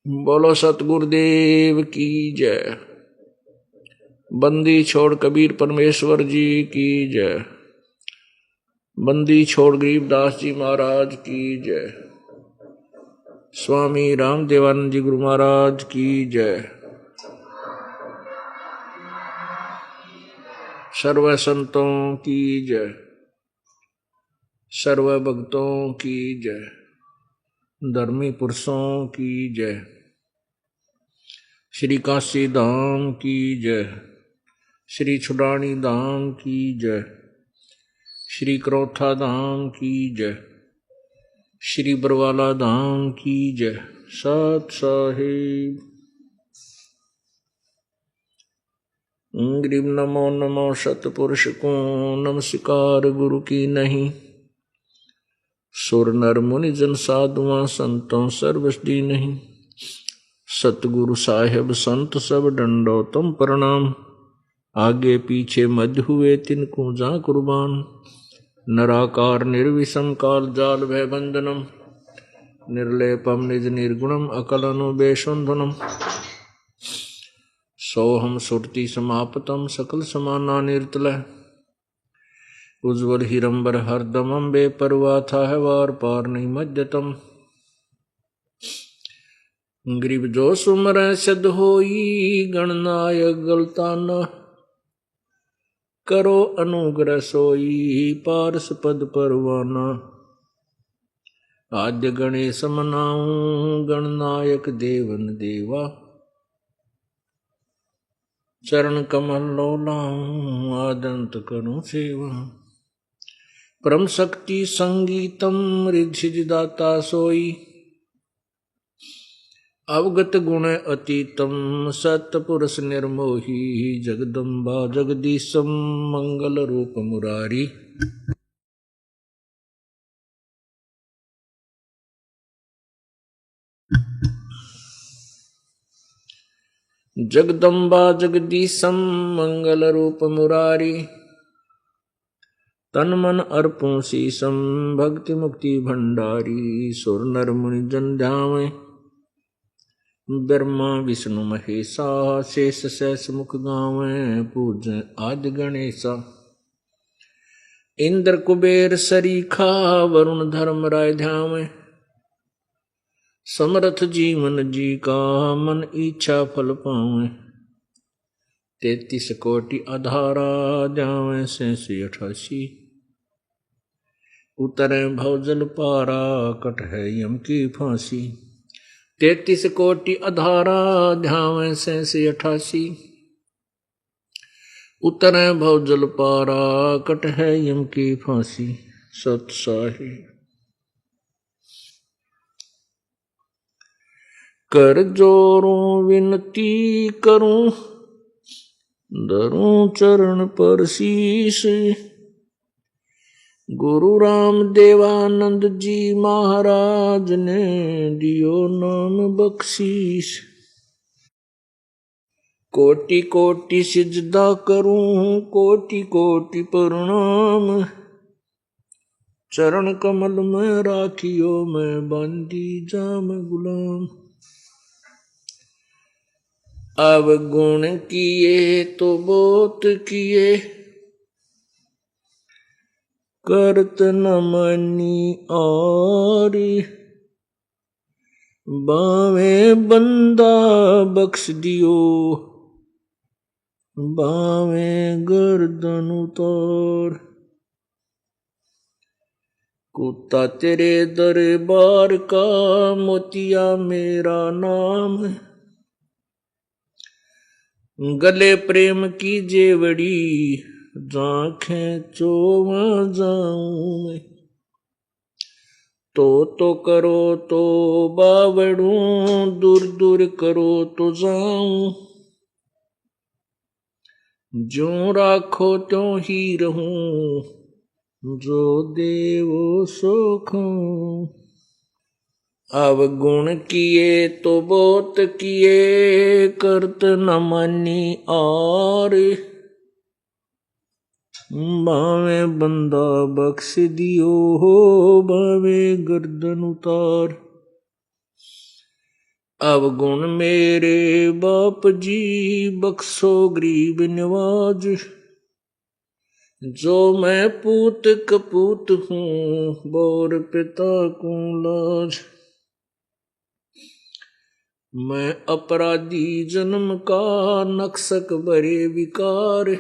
बोलो सतगुरुदेव की जय। बंदी छोड़ कबीर परमेश्वर जी की जय। बंदी छोड़ गरीबदास जी महाराज की जय। स्वामी रामदेवानंद जी गुरु महाराज की जय। सर्व संतों की जय। सर्व भक्तों की जय। धर्मी पुरुषों की जय। श्री काशी धाम की जय। श्री छुडानी धाम की जय। श्री क्रोथा धाम की जय। श्री बरवाला धाम की जय। सत साहिब ग्रीब नमो नमो सतपुरुष को नमस्कार गुरु की नहीं। सुर नर मुनि जन साधुआ संतों सर्वस्दी नहीं। सतगुरु साहेब संत सब डंडो तुम प्रणाम। आगे पीछे मध्य हुए तिनको जा कुर्बान। नराकार निर्विषम काल जाल भय बंधनम। निर्लेपम निज निर्गुणम अकलनु बेशुंधनम। सोहम सुरति समापतम सकल समाना निर्तलय। उज्ज्वल हिरंबर हरदमम बेपरवा था है वार पार नहीं मध्यतम। गरीब जो सुमर सिद्ध होई गणनायक गलताना। करो अनुग्रह सोई पारस पद परवाना। आद्य गणेश मनाऊं गणनायक देवन देवा। चरण कमल लो लाऊं आदंत करूं सेवा। परम शक्ति संगीतम रिद्धि दाता सोई। अवगत गुण अतीतम सतपुरुष निर्मोही। जगदम्बा जगदीशम मंगल रूप मुरारी। जगदम्बा जगदीशम मंगल रूप मुरारी। तन मन अर्पों शीसम भक्ति मुक्ति भंडारी। सुर नर मुनि जन ध्यावे ब्रह्मा विष्णु महेशा। शेष सहस मुख गावे पूज आदि गणेशा। इंद्र कुबेर सरीखा वरुण धर्म राय ध्यावे। समरथ जीवन जी का मन इच्छा फल पावे। 33 कोटि अधारा जावे 88। उतरे भवजल पारा कट है यम की फांसी। 33 कोटि अधारा ध्यावे 88। उतरे भवजल पारा कट है यम की फांसी। सत साहिब कर जोरों विनती करूं धरूं चरण पर शीश। गुरु राम देवानंद जी महाराज ने दियो नाम बख्शीश। कोटि कोटि सिजदा करूं कोटि कोटि प्रणाम। चरण कमल में राखियो मैं बंदी जाम गुलाम। अब गुण किए तो बहुत किए करत न मनी आरी। बावे बंदा बख्श दियो बावे गर्दन उतार। कुत्ता तेरे दरबार का मोतिया मेरा नाम। गले प्रेम की जेवड़ी जांखें चोवा जाऊं मैं। तो करो तो बावड़ूं दूर दूर करो तो जाऊं। ज्यों राखो त्यों ही रहूं जो देवो सो खाऊं। अवगुण किए तो बहुत किए करत न मनी और। बावे बंदा बख्श दियो हो बावे गर्दन उतार। अवगुण मेरे बाप जी बख्शो गरीब निवाज। जो मैं पूत कपूत हूँ बोर पिता को लाज। मैं अपराधी जन्म का नक्सक बरे विकार।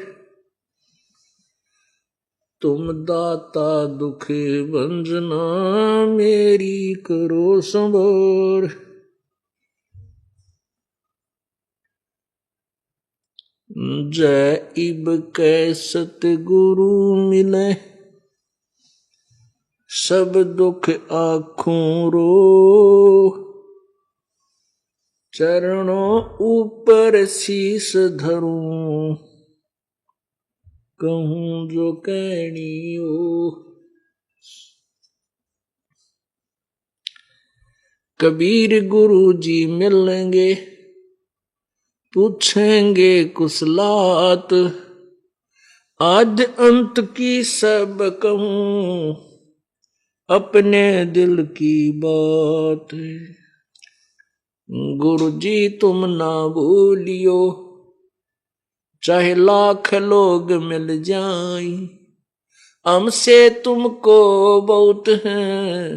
तुम दाता दुख भंजना मेरी करो संभार। जय इब कै सतगुरु मिले सब दुख आँखों रो। चरणों ऊपर शीस धरूं कहूं जो कहनी हो। कबीर गुरु जी मिलेंगे पूछेंगे कुशलात। आद्य अंत की सब कहूं अपने दिल की बात। गुरु जी तुम ना भूलियो चाहे लाख लोग मिल जाएं। हमसे तुमको बहुत है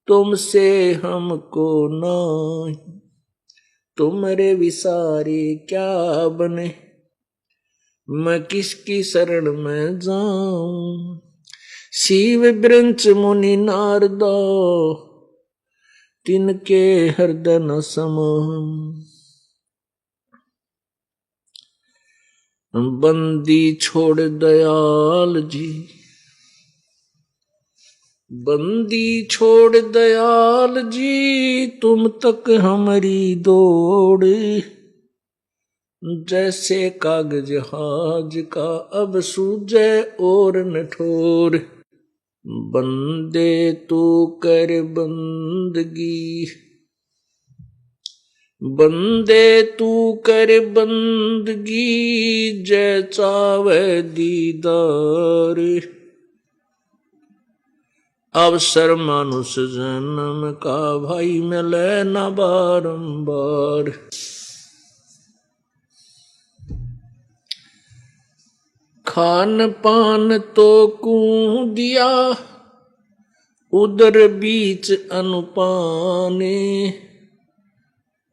तुमसे हमको नहीं। तुम्हारे विसारे क्या बने मैं किसकी शरण में जाऊं। शिव वृंच मुनि नारदा तिनके हृदय न समाऊं। बंदी छोड़ दयाल जी बंदी छोड़ दयाल जी तुम तक हमारी दौड़। जैसे कागज हाज का अब सूझे और न ठोर। बंदे तू कर बंदगी बंदे तू कर बंदगी जय चावे दीदार। अवसर मानुष जन्म का भाई मिले न बारंबार। खान पान तो कूं दिया उदर बीच अनुपाने।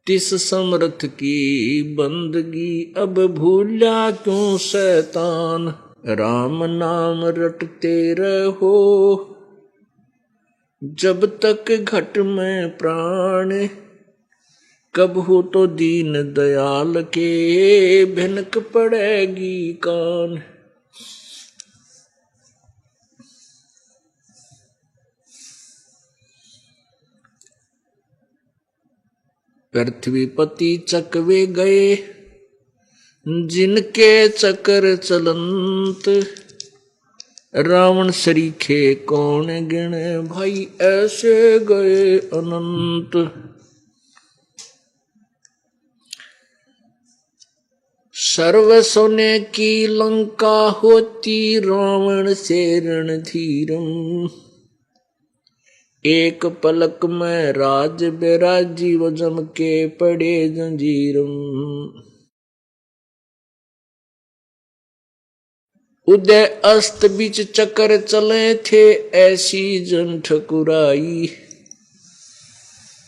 तिस समर्थ की बंदगी अब भूला क्यों शैतान। राम नाम रटते रहो जब तक घट में प्राण। कब हो तो दीन दयाल के भिनक पड़ेगी कान। पृथ्वीपति चकवे गए जिनके चक्र चलंत। रावण सरीखे कौन गिने भाई ऐसे गए अनंत। सर्व सोने की लंका होती रावण से रणधीरम। एक पलक में राज बिराजी वो जम के पड़े जंजीरम। उदय अस्त बीच चक्कर चले थे ऐसी जन ठकुराई।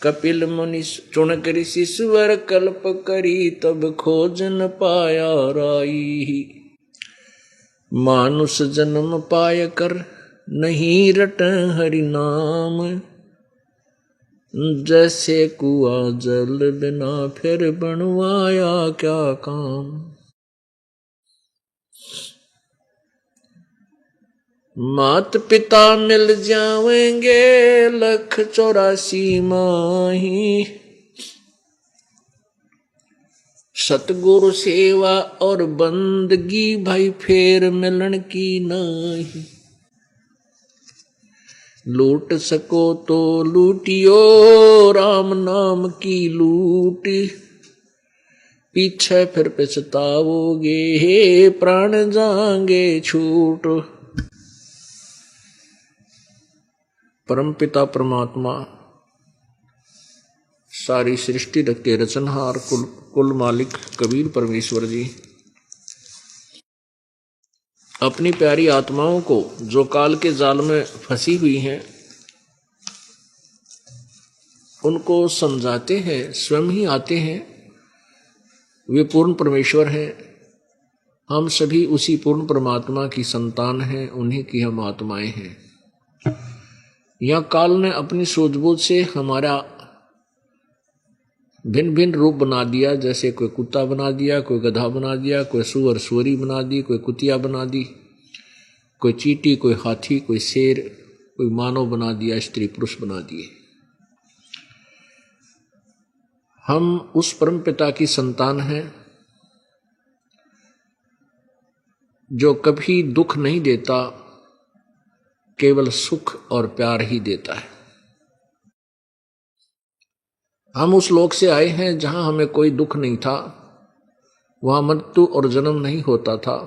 कपिल मुनि चुनक ऋषि सुवर कल्प करी तब खोज न पाया राई। मानुष जन्म पाय कर नहीं रट हरि नाम। जैसे कुआ जल बिना फिर बनवाया क्या काम। मात पिता मिल जावेंगे 184 माही। सतगुरु सेवा और बंदगी भाई फेर मिलन की नहीं। लूट सको तो लूटियो राम नाम की लूट। पीछे फिर पछताओगे प्राण जाएंगे छूट। परमपिता परमात्मा सारी सृष्टि के रचनहार कुल मालिक कबीर परमेश्वर जी अपनी प्यारी आत्माओं को जो काल के जाल में फंसी हुई हैं उनको समझाते हैं, स्वयं ही आते हैं। वे पूर्ण परमेश्वर हैं, हम सभी उसी पूर्ण परमात्मा की संतान हैं, उन्हीं की हम आत्माएं हैं। यह काल ने अपनी सूझबूझ से हमारा भिन्न भिन्न रूप बना दिया। जैसे कोई कुत्ता बना दिया, कोई गधा बना दिया, कोई सुअर सुअरी बना दी, कोई कुतिया बना दी, कोई चींटी, कोई हाथी, कोई शेर, कोई मानव बना दिया, स्त्री पुरुष बना दिए। हम उस परम पिता की संतान हैं जो कभी दुख नहीं देता, केवल सुख और प्यार ही देता है। हम उस लोक से आए हैं जहां हमें कोई दुख नहीं था, वहां मृत्यु और जन्म नहीं होता था,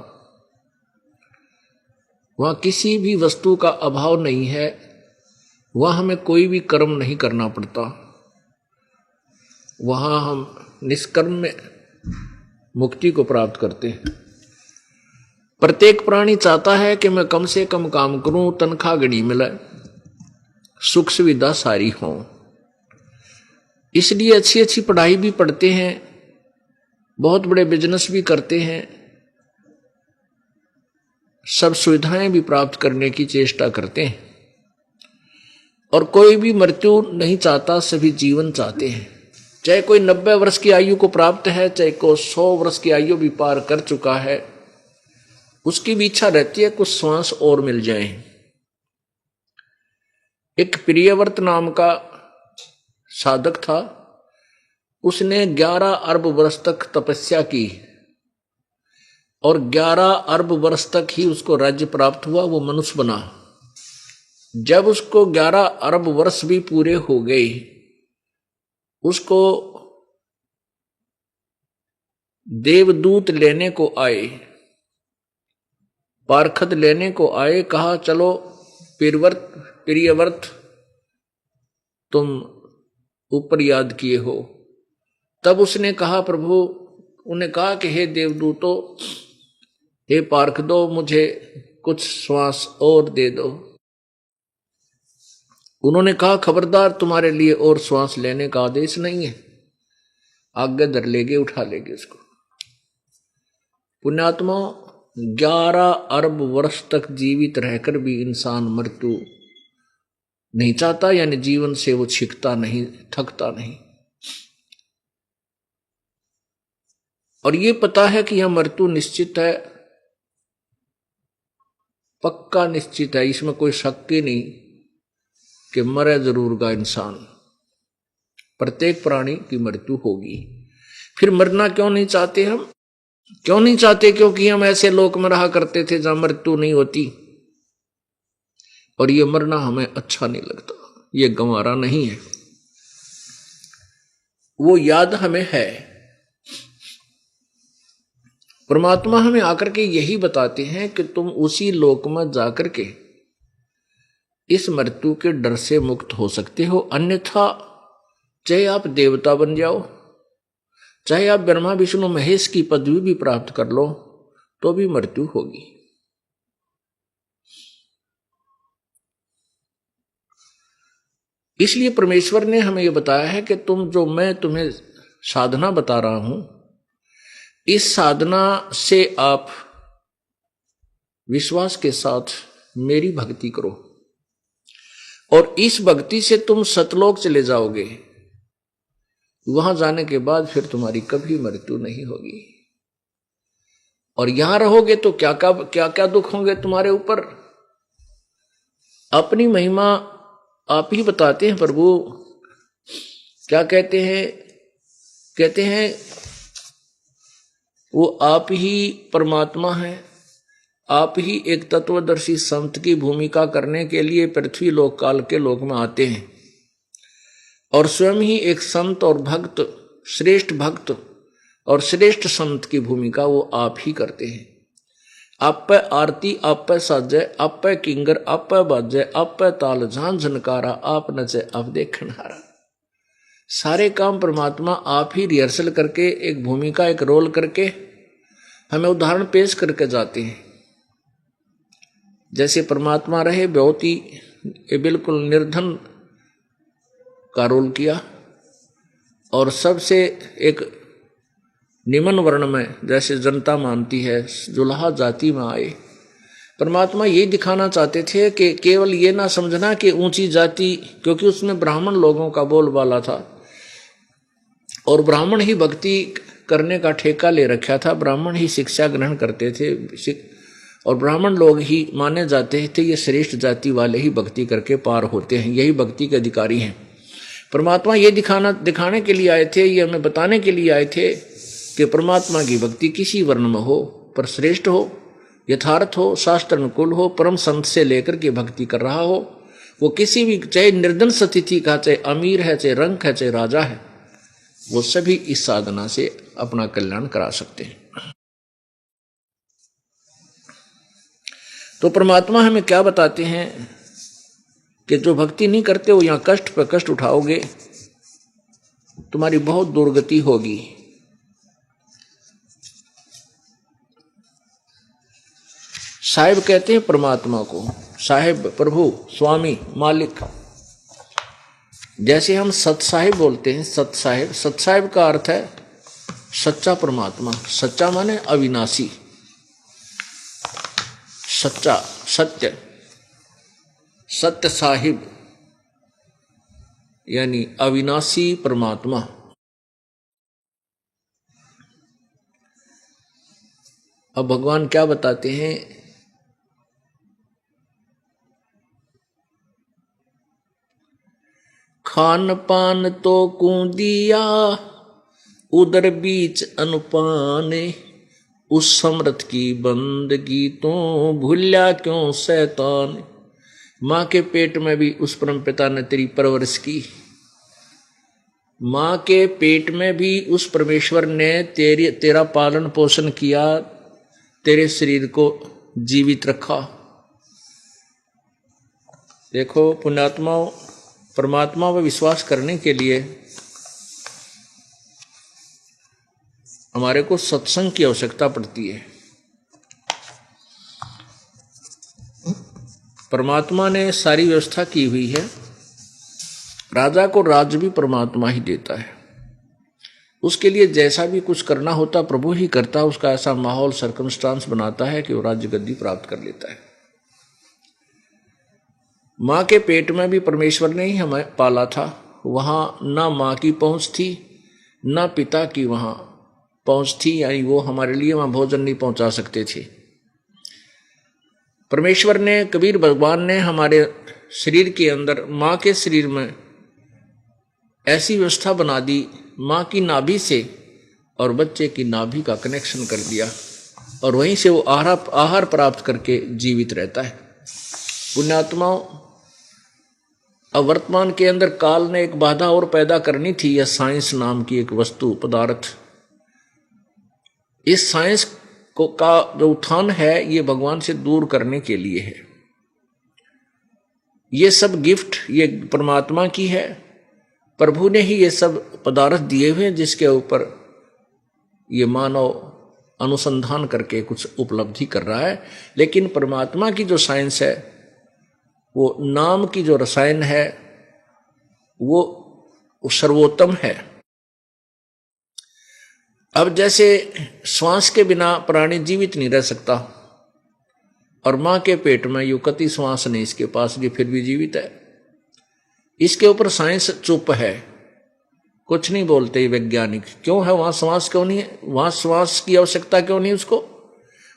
वहां किसी भी वस्तु का अभाव नहीं है, वहां हमें कोई भी कर्म नहीं करना पड़ता, वहां हम निष्कर्म में मुक्ति को प्राप्त करते हैं। प्रत्येक प्राणी चाहता है कि मैं कम से कम काम करूं, तनख्वाह घड़ी मिले, सुख सुविधा सारी हो, इसलिए अच्छी अच्छी पढ़ाई भी पढ़ते हैं, बहुत बड़े बिजनेस भी करते हैं, सब सुविधाएं भी प्राप्त करने की चेष्टा करते हैं। और कोई भी मृत्यु नहीं चाहता, सभी जीवन चाहते हैं। चाहे कोई 90 वर्ष की आयु को प्राप्त है, चाहे कोई 100 वर्ष की आयु भी पार कर चुका है, उसकी भी इच्छा रहती है कुछ श्वास और मिल जाए। एक प्रियव्रत नाम का साधक था, उसने 11 अरब वर्ष तक तपस्या की और 11 अरब वर्ष तक ही उसको राज्य प्राप्त हुआ, वो मनुष्य बना। जब उसको 11 अरब वर्ष भी पूरे हो गए, उसको देवदूत लेने को आए, पारखत लेने को आए, कहा चलो प्रियव्रत तुम ऊपर याद किए हो। तब उसने कहा प्रभु, उन्हें कहा कि हे देवदूतों, हे पारख दो, मुझे कुछ श्वास और दे दो। उन्होंने कहा खबरदार, तुम्हारे लिए और श्वास लेने का आदेश नहीं है, आगे धर लेगे, उठा लेगे उसको। पुण्यात्मा, 11 अरब वर्ष तक जीवित रहकर भी इंसान मृत्यु नहीं चाहता, यानी जीवन से वो छिकता नहीं, थकता नहीं। और ये पता है कि यह मृत्यु निश्चित है, पक्का निश्चित है, इसमें कोई शक ही नहीं कि मरे जरूर गा इंसान। प्रत्येक प्राणी की मृत्यु होगी। फिर मरना क्यों नहीं चाहते हम? क्यों नहीं चाहते? क्योंकि हम ऐसे लोक में रहा करते थे जहां मृत्यु नहीं होती, और ये मरना हमें अच्छा नहीं लगता, ये गंवारा नहीं है। वो याद हमें है। परमात्मा हमें आकर के यही बताते हैं कि तुम उसी लोक में जाकर के इस मृत्यु के डर से मुक्त हो सकते हो, अन्यथा चाहे आप देवता बन जाओ, चाहे आप ब्रह्मा विष्णु महेश की पदवी भी प्राप्त कर लो, तो भी मृत्यु होगी। इसलिए परमेश्वर ने हमें यह बताया है कि मैं तुम्हें साधना बता रहा हूं, इस साधना से आप विश्वास के साथ मेरी भक्ति करो, और इस भक्ति से तुम सतलोक चले जाओगे। वहां जाने के बाद फिर तुम्हारी कभी मृत्यु नहीं होगी। और यहां रहोगे तो क्या क्या दुख होंगे तुम्हारे ऊपर, अपनी महिमा आप ही बताते हैं। प्रभु क्या कहते हैं वो आप ही परमात्मा है, आप ही एक तत्वदर्शी संत की भूमिका करने के लिए पृथ्वी लोक काल के लोक में आते हैं, और स्वयं ही एक संत और भक्त, श्रेष्ठ भक्त और श्रेष्ठ संत की भूमिका वो आप ही करते हैं। आप पे आरती आप पे साजे, आप पे किंगर आप पे बाजे, आप पे ताल झान झनकारा, आप नचे आप देखन हारा। सारे काम परमात्मा आप ही रिहर्सल करके एक भूमिका एक रोल करके हमें उदाहरण पेश करके जाते हैं। जैसे परमात्मा रहे बहुत ही बिल्कुल निर्धन का रोल किया और सबसे एक निम्न वर्ण में जैसे जनता मानती है जुल्हा जाति में आए। परमात्मा ये दिखाना चाहते थे कि केवल ये ना समझना कि ऊंची जाति, क्योंकि उसमें ब्राह्मण लोगों का बोलबाला था और ब्राह्मण ही भक्ति करने का ठेका ले रखा था, ब्राह्मण ही शिक्षा ग्रहण करते थे और ब्राह्मण लोग ही माने जाते थे ये श्रेष्ठ जाति वाले ही भक्ति करके पार होते हैं, यही भक्ति के अधिकारी हैं। परमात्मा ये दिखाने के लिए आए थे, ये हमें बताने के लिए आए थे कि परमात्मा की भक्ति किसी वर्ण में हो पर श्रेष्ठ हो, यथार्थ हो, शास्त्र अनुकूल हो, परम संत से लेकर के भक्ति कर रहा हो, वो किसी भी चाहे निर्धन स्थिति का, चाहे अमीर है, चाहे रंक है, चाहे राजा है, वो सभी इस साधना से अपना कल्याण करा सकते हैं। तो परमात्मा हमें क्या बताते हैं कि जो भक्ति नहीं करते हो यहां कष्ट पर कष्ट उठाओगे, तुम्हारी बहुत दुर्गति होगी। साहिब कहते हैं परमात्मा को, साहिब प्रभु, स्वामी, मालिक। जैसे हम सत साहिब बोलते हैं, सत साहिब, सत साहिब का अर्थ है सच्चा परमात्मा। सच्चा माने अविनाशी, सच्चा, सत्य, सत्य साहिब यानी अविनाशी परमात्मा। अब भगवान क्या बताते हैं, खान पान तो कूदिया उदर बीच अनुपाने, उस समर्थ की बंदगी तो भूल्या क्यों शैतान। माँ के पेट में भी उस परम पिता ने तेरी परवरिश की, माँ के पेट में भी उस परमेश्वर ने तेरा पालन पोषण किया, तेरे शरीर को जीवित रखा। देखो पुण्यात्माओं, परमात्मा पर विश्वास करने के लिए हमारे को सत्संग की आवश्यकता पड़ती है। परमात्मा ने सारी व्यवस्था की हुई है, राजा को राज्य भी परमात्मा ही देता है, उसके लिए जैसा भी कुछ करना होता प्रभु ही करता है, उसका ऐसा माहौल सर्कमस्टांस बनाता है कि वो राज्य गद्दी प्राप्त कर लेता है। माँ के पेट में भी परमेश्वर ने ही हमें पाला था, वहां ना माँ की पहुंच थी ना पिता की वहां पहुंच थी, यानी वो हमारे लिए वहां भोजन नहीं पहुंचा सकते थे। परमेश्वर ने, कबीर भगवान ने हमारे शरीर के अंदर, माँ के शरीर में ऐसी व्यवस्था बना दी, माँ की नाभि से और बच्चे की नाभि का कनेक्शन कर दिया और वहीं से वो आहार प्राप्त करके जीवित रहता है। पुण्यात्माओं, अब वर्तमान के अंदर काल ने एक बाधा और पैदा करनी थी, यह साइंस नाम की एक वस्तु पदार्थ। इस साइंस को का जो उत्थान है ये भगवान से दूर करने के लिए है। ये सब गिफ्ट ये परमात्मा की है, प्रभु ने ही ये सब पदार्थ दिए हुए हैं जिसके ऊपर ये मानव अनुसंधान करके कुछ उपलब्धि कर रहा है। लेकिन परमात्मा की जो साइंस है, वो नाम की जो रसायन है, वो सर्वोत्तम है। अब जैसे श्वास के बिना प्राणी जीवित नहीं रह सकता और मां के पेट में यूं कति श्वास नहीं इसके पास, ये फिर भी जीवित है। इसके ऊपर साइंस चुप है, कुछ नहीं बोलते वैज्ञानिक। क्यों है वहां श्वास, क्यों नहीं है वहां श्वास की आवश्यकता, क्यों नहीं उसको?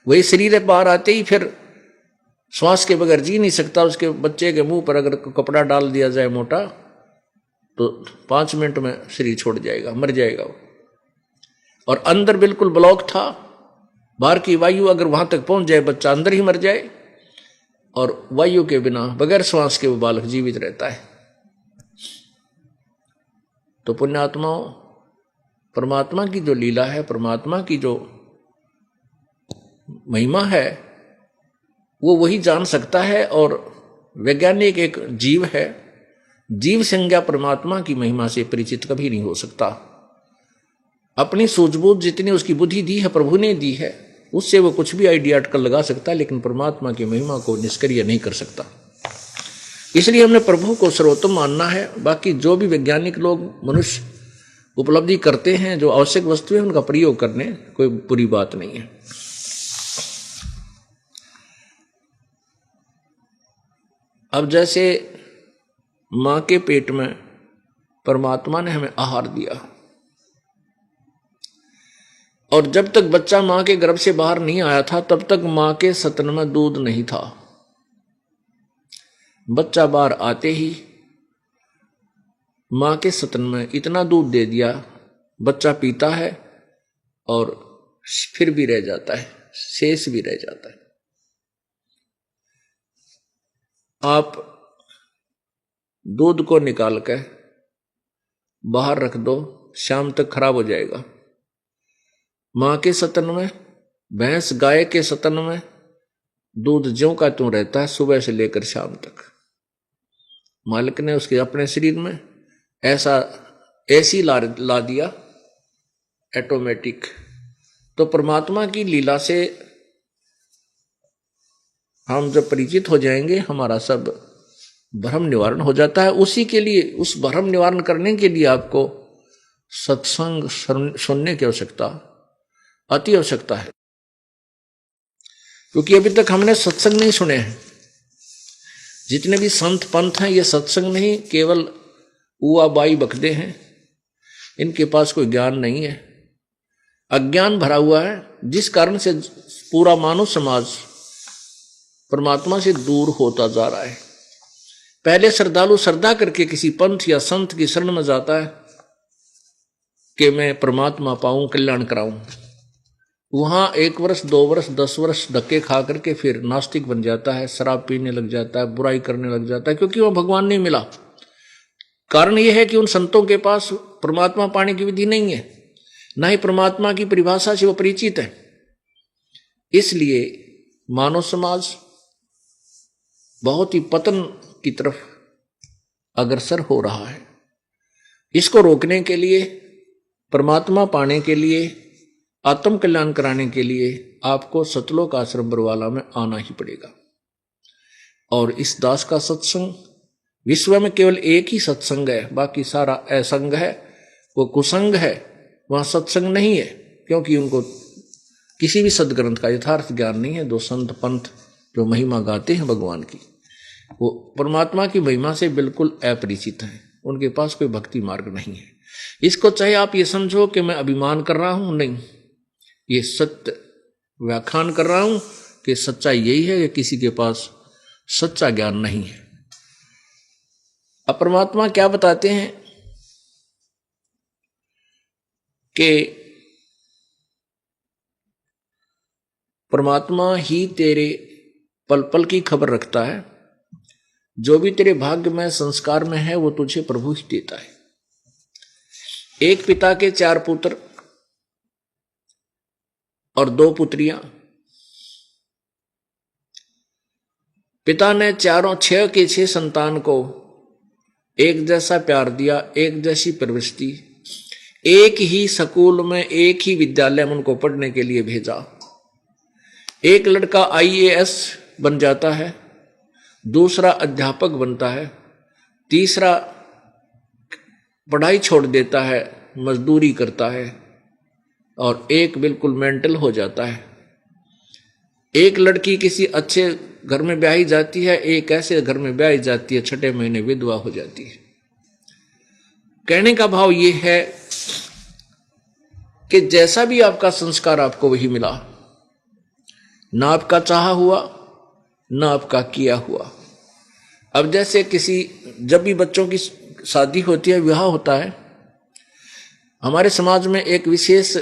वही शरीर बाहर आते ही फिर श्वास के बगैर जी नहीं सकता। उसके बच्चे के मुंह पर अगर कपड़ा डाल दिया जाए मोटा तो 5 मिनट में शरीर छोड़ जाएगा, मर जाएगा वो। और अंदर बिल्कुल ब्लॉक था, बाहर की वायु अगर वहां तक पहुंच जाए बच्चा अंदर ही मर जाए, और वायु के बिना बगैर श्वास के वो बालक जीवित रहता है। तो पुण्यात्माओं, परमात्मा की जो लीला है, परमात्मा की जो महिमा है, वो वही जान सकता है। और वैज्ञानिक एक जीव है जीव संज्ञा परमात्मा की महिमा से परिचित कभी नहीं हो सकता। अपनी सूझबूझ जितनी उसकी बुद्धि दी है, प्रभु ने दी है, उससे वो कुछ भी आइडिया अटकल लगा सकता है, लेकिन परमात्मा की महिमा को निष्क्रिय नहीं कर सकता। इसलिए हमने प्रभु को सर्वोत्तम मानना है। बाकी जो भी वैज्ञानिक लोग मनुष्य उपलब्धि करते हैं, जो आवश्यक वस्तु है, उनका प्रयोग करने कोई बुरी बात नहीं है। अब जैसे मां के पेट में परमात्मा ने हमें आहार दिया, और जब तक बच्चा मां के गर्भ से बाहर नहीं आया था, तब तक मां के स्तन में दूध नहीं था। बच्चा बाहर आते ही मां के स्तन में इतना दूध दे दिया, बच्चा पीता है और फिर भी रह जाता है, शेष भी रह जाता है। आप दूध को निकाल कर बाहर रख दो, शाम तक खराब हो जाएगा। मां के स्तन में, भैंस गाय के स्तन में दूध ज्यों का त्यों रहता है, सुबह से लेकर शाम तक। मालिक ने उसके अपने शरीर में ऐसी ला दिया ऑटोमेटिक। तो परमात्मा की लीला से हम जब परिचित हो जाएंगे, हमारा सब भ्रम निवारण हो जाता है। उसी के लिए, उस भ्रम निवारण करने के लिए आपको सत्संग सुनने की आवश्यकता, अति आवश्यकता है। क्योंकि अभी तक हमने सत्संग नहीं सुने हैं। जितने भी संत पंथ हैं, ये सत्संग नहीं, केवल उआ बाई बकदे हैं। इनके पास कोई ज्ञान नहीं है, अज्ञान भरा हुआ है, जिस कारण से पूरा मानव समाज परमात्मा से दूर होता जा रहा है। पहले श्रद्धालु श्रद्धा करके किसी पंथ या संत की शरण में जाता है कि मैं परमात्मा पाऊं, कल्याण कराऊं। वहां 1 वर्ष 2 वर्ष 10 वर्ष धक्के खा करके फिर नास्तिक बन जाता है, शराब पीने लग जाता है, बुराई करने लग जाता है, क्योंकि वह भगवान नहीं मिला। कारण यह है कि उन संतों के पास परमात्मा पाने की विधि नहीं है, ना ही परमात्मा की परिभाषा से वो परिचित है। इसलिए मानव समाज बहुत ही पतन की तरफ अग्रसर हो रहा है। इसको रोकने के लिए, परमात्मा पाने के लिए, आत्म कल्याण कराने के लिए आपको सतलोक आश्रम बरवाला में आना ही पड़ेगा। और इस दास का सत्संग, विश्व में केवल एक ही सत्संग है, बाकी सारा असंग है, वो कुसंग है। वहां सत्संग नहीं है, क्योंकि उनको किसी भी सदग्रंथ का यथार्थ ज्ञान नहीं है। दो संत पंथ जो महिमा गाते हैं भगवान की, वो परमात्मा की महिमा से बिल्कुल अपरिचित हैं, उनके पास कोई भक्ति मार्ग नहीं है। इसको चाहे आप ये समझो कि मैं अभिमान कर रहा हूं, नहीं, ये सत्य व्याख्यान कर रहा हूं कि सच्चाई यही है कि किसी के पास सच्चा ज्ञान नहीं है। अब परमात्मा क्या बताते हैं कि परमात्मा ही तेरे पल पल की खबर रखता है, जो भी तेरे भाग्य में संस्कार में है वो तुझे प्रभु ही देता है। एक पिता के 4 पुत्र और 2 पुत्रियां। पिता ने 6 के 6 संतान को एक जैसा प्यार दिया, एक जैसी परवरिश दी, एक ही स्कूल में, एक ही विद्यालय में उनको पढ़ने के लिए भेजा। एक लड़का IAS बन जाता है, दूसरा अध्यापक बनता है, तीसरा पढ़ाई छोड़ देता है, मजदूरी करता है, और एक बिल्कुल मेंटल हो जाता है। एक लड़की किसी अच्छे घर में ब्याही जाती है, एक ऐसे घर में ब्याही जाती है, 6 महीने विधवा हो जाती है। कहने का भाव ये है कि जैसा भी आपका संस्कार आपको वही मिला, ना आपका चाहा हुआ, ना आपका किया हुआ। अब जैसे जब भी बच्चों की शादी होती है, विवाह होता है, हमारे समाज में एक विशेष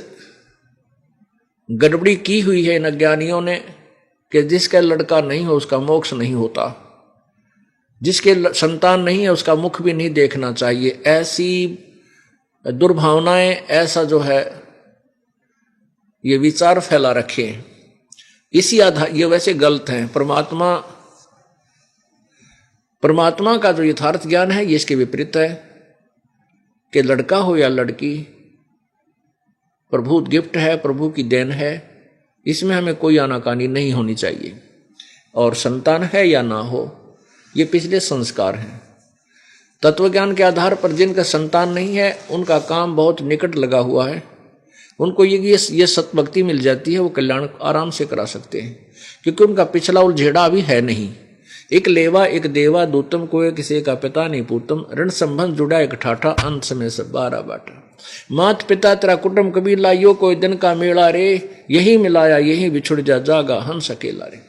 गड़बड़ी की हुई है इन अज्ञानियों ने कि जिसका लड़का नहीं हो उसका मोक्ष नहीं होता, जिसके संतान नहीं है उसका मुख भी नहीं देखना चाहिए। ऐसी दुर्भावनाएं, ऐसा जो है ये विचार फैला रखे, इसी आधार, ये वैसे गलत हैं। परमात्मा का जो यथार्थ ज्ञान है ये इसके विपरीत है कि लड़का हो या लड़की प्रभु गिफ्ट है, प्रभु की देन है, इसमें हमें कोई आनाकानी नहीं होनी चाहिए। और संतान है या ना हो ये पिछले संस्कार हैं। तत्वज्ञान के आधार पर जिनका संतान नहीं है उनका काम बहुत निकट लगा हुआ है, उनको ये सतभक्ति मिल जाती है, वो कल्याण आराम से करा सकते हैं, क्योंकि उनका पिछला उलझेड़ा अभी है नहीं। एक लेवा एक देवा दूतम, कोई किसी का पिता नहीं पूतम, ऋण संबंध जुड़ा एक ठाठा, अंत समय सब 12 बाटा। मात पिता तेरा कुटुंब कबीला, यो कोई दिन का मेला रे, यही मिलाया यही बिछुड़ जा, जागा हंस अकेला रे।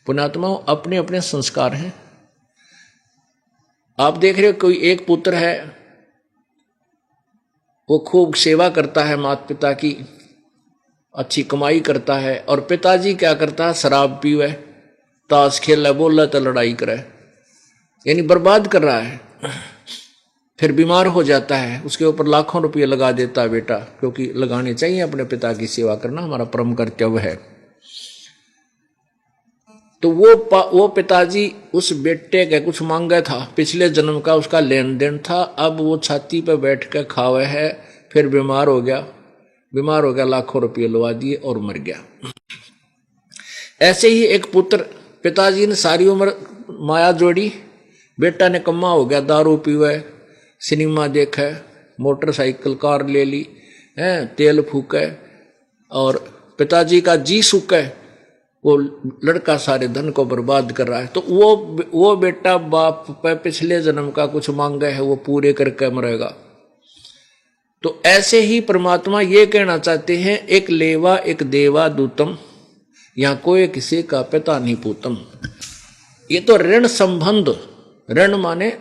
पुण्यात्माओं, अपने अपने संस्कार हैं। आप देख रहे हो कोई एक पुत्र है, वो खूब सेवा करता है माता पिता की, अच्छी कमाई करता है, और पिताजी क्या करता है, शराब पीवे, ताश खेल, बोला तो लड़ाई करे, यानी बर्बाद कर रहा है। फिर बीमार हो जाता है, उसके ऊपर लाखों रुपये लगा देता है बेटा, क्योंकि लगाने चाहिए, अपने पिता की सेवा करना हमारा परम कर्तव्य है। तो वो पिताजी उस बेटे का कुछ मांगा था, पिछले जन्म का उसका लेन देन था, अब वो छाती पे बैठ कर खावे है, फिर बीमार हो गया, लाखों रुपये लगा दिए और मर गया। ऐसे ही एक पुत्र, पिताजी ने सारी उम्र माया जोड़ी, बेटा ने कम्मा हो गया, दारू पीवे, सिनेमा देखे, मोटरसाइकिल कार ले ली है, तेल फूके, और पिताजी का जी सूखे, वो लड़का सारे धन को बर्बाद कर रहा है। तो वो बेटा बाप पे पिछले जन्म का कुछ मांगा है, वो पूरे करके मरेगा। तो ऐसे ही परमात्मा ये कहना चाहते हैं, एक लेवा एक देवा दूतम, यहां कोई किसी का पिता नहीं पूतम। ये तो ऋण संबंध, ऋण माने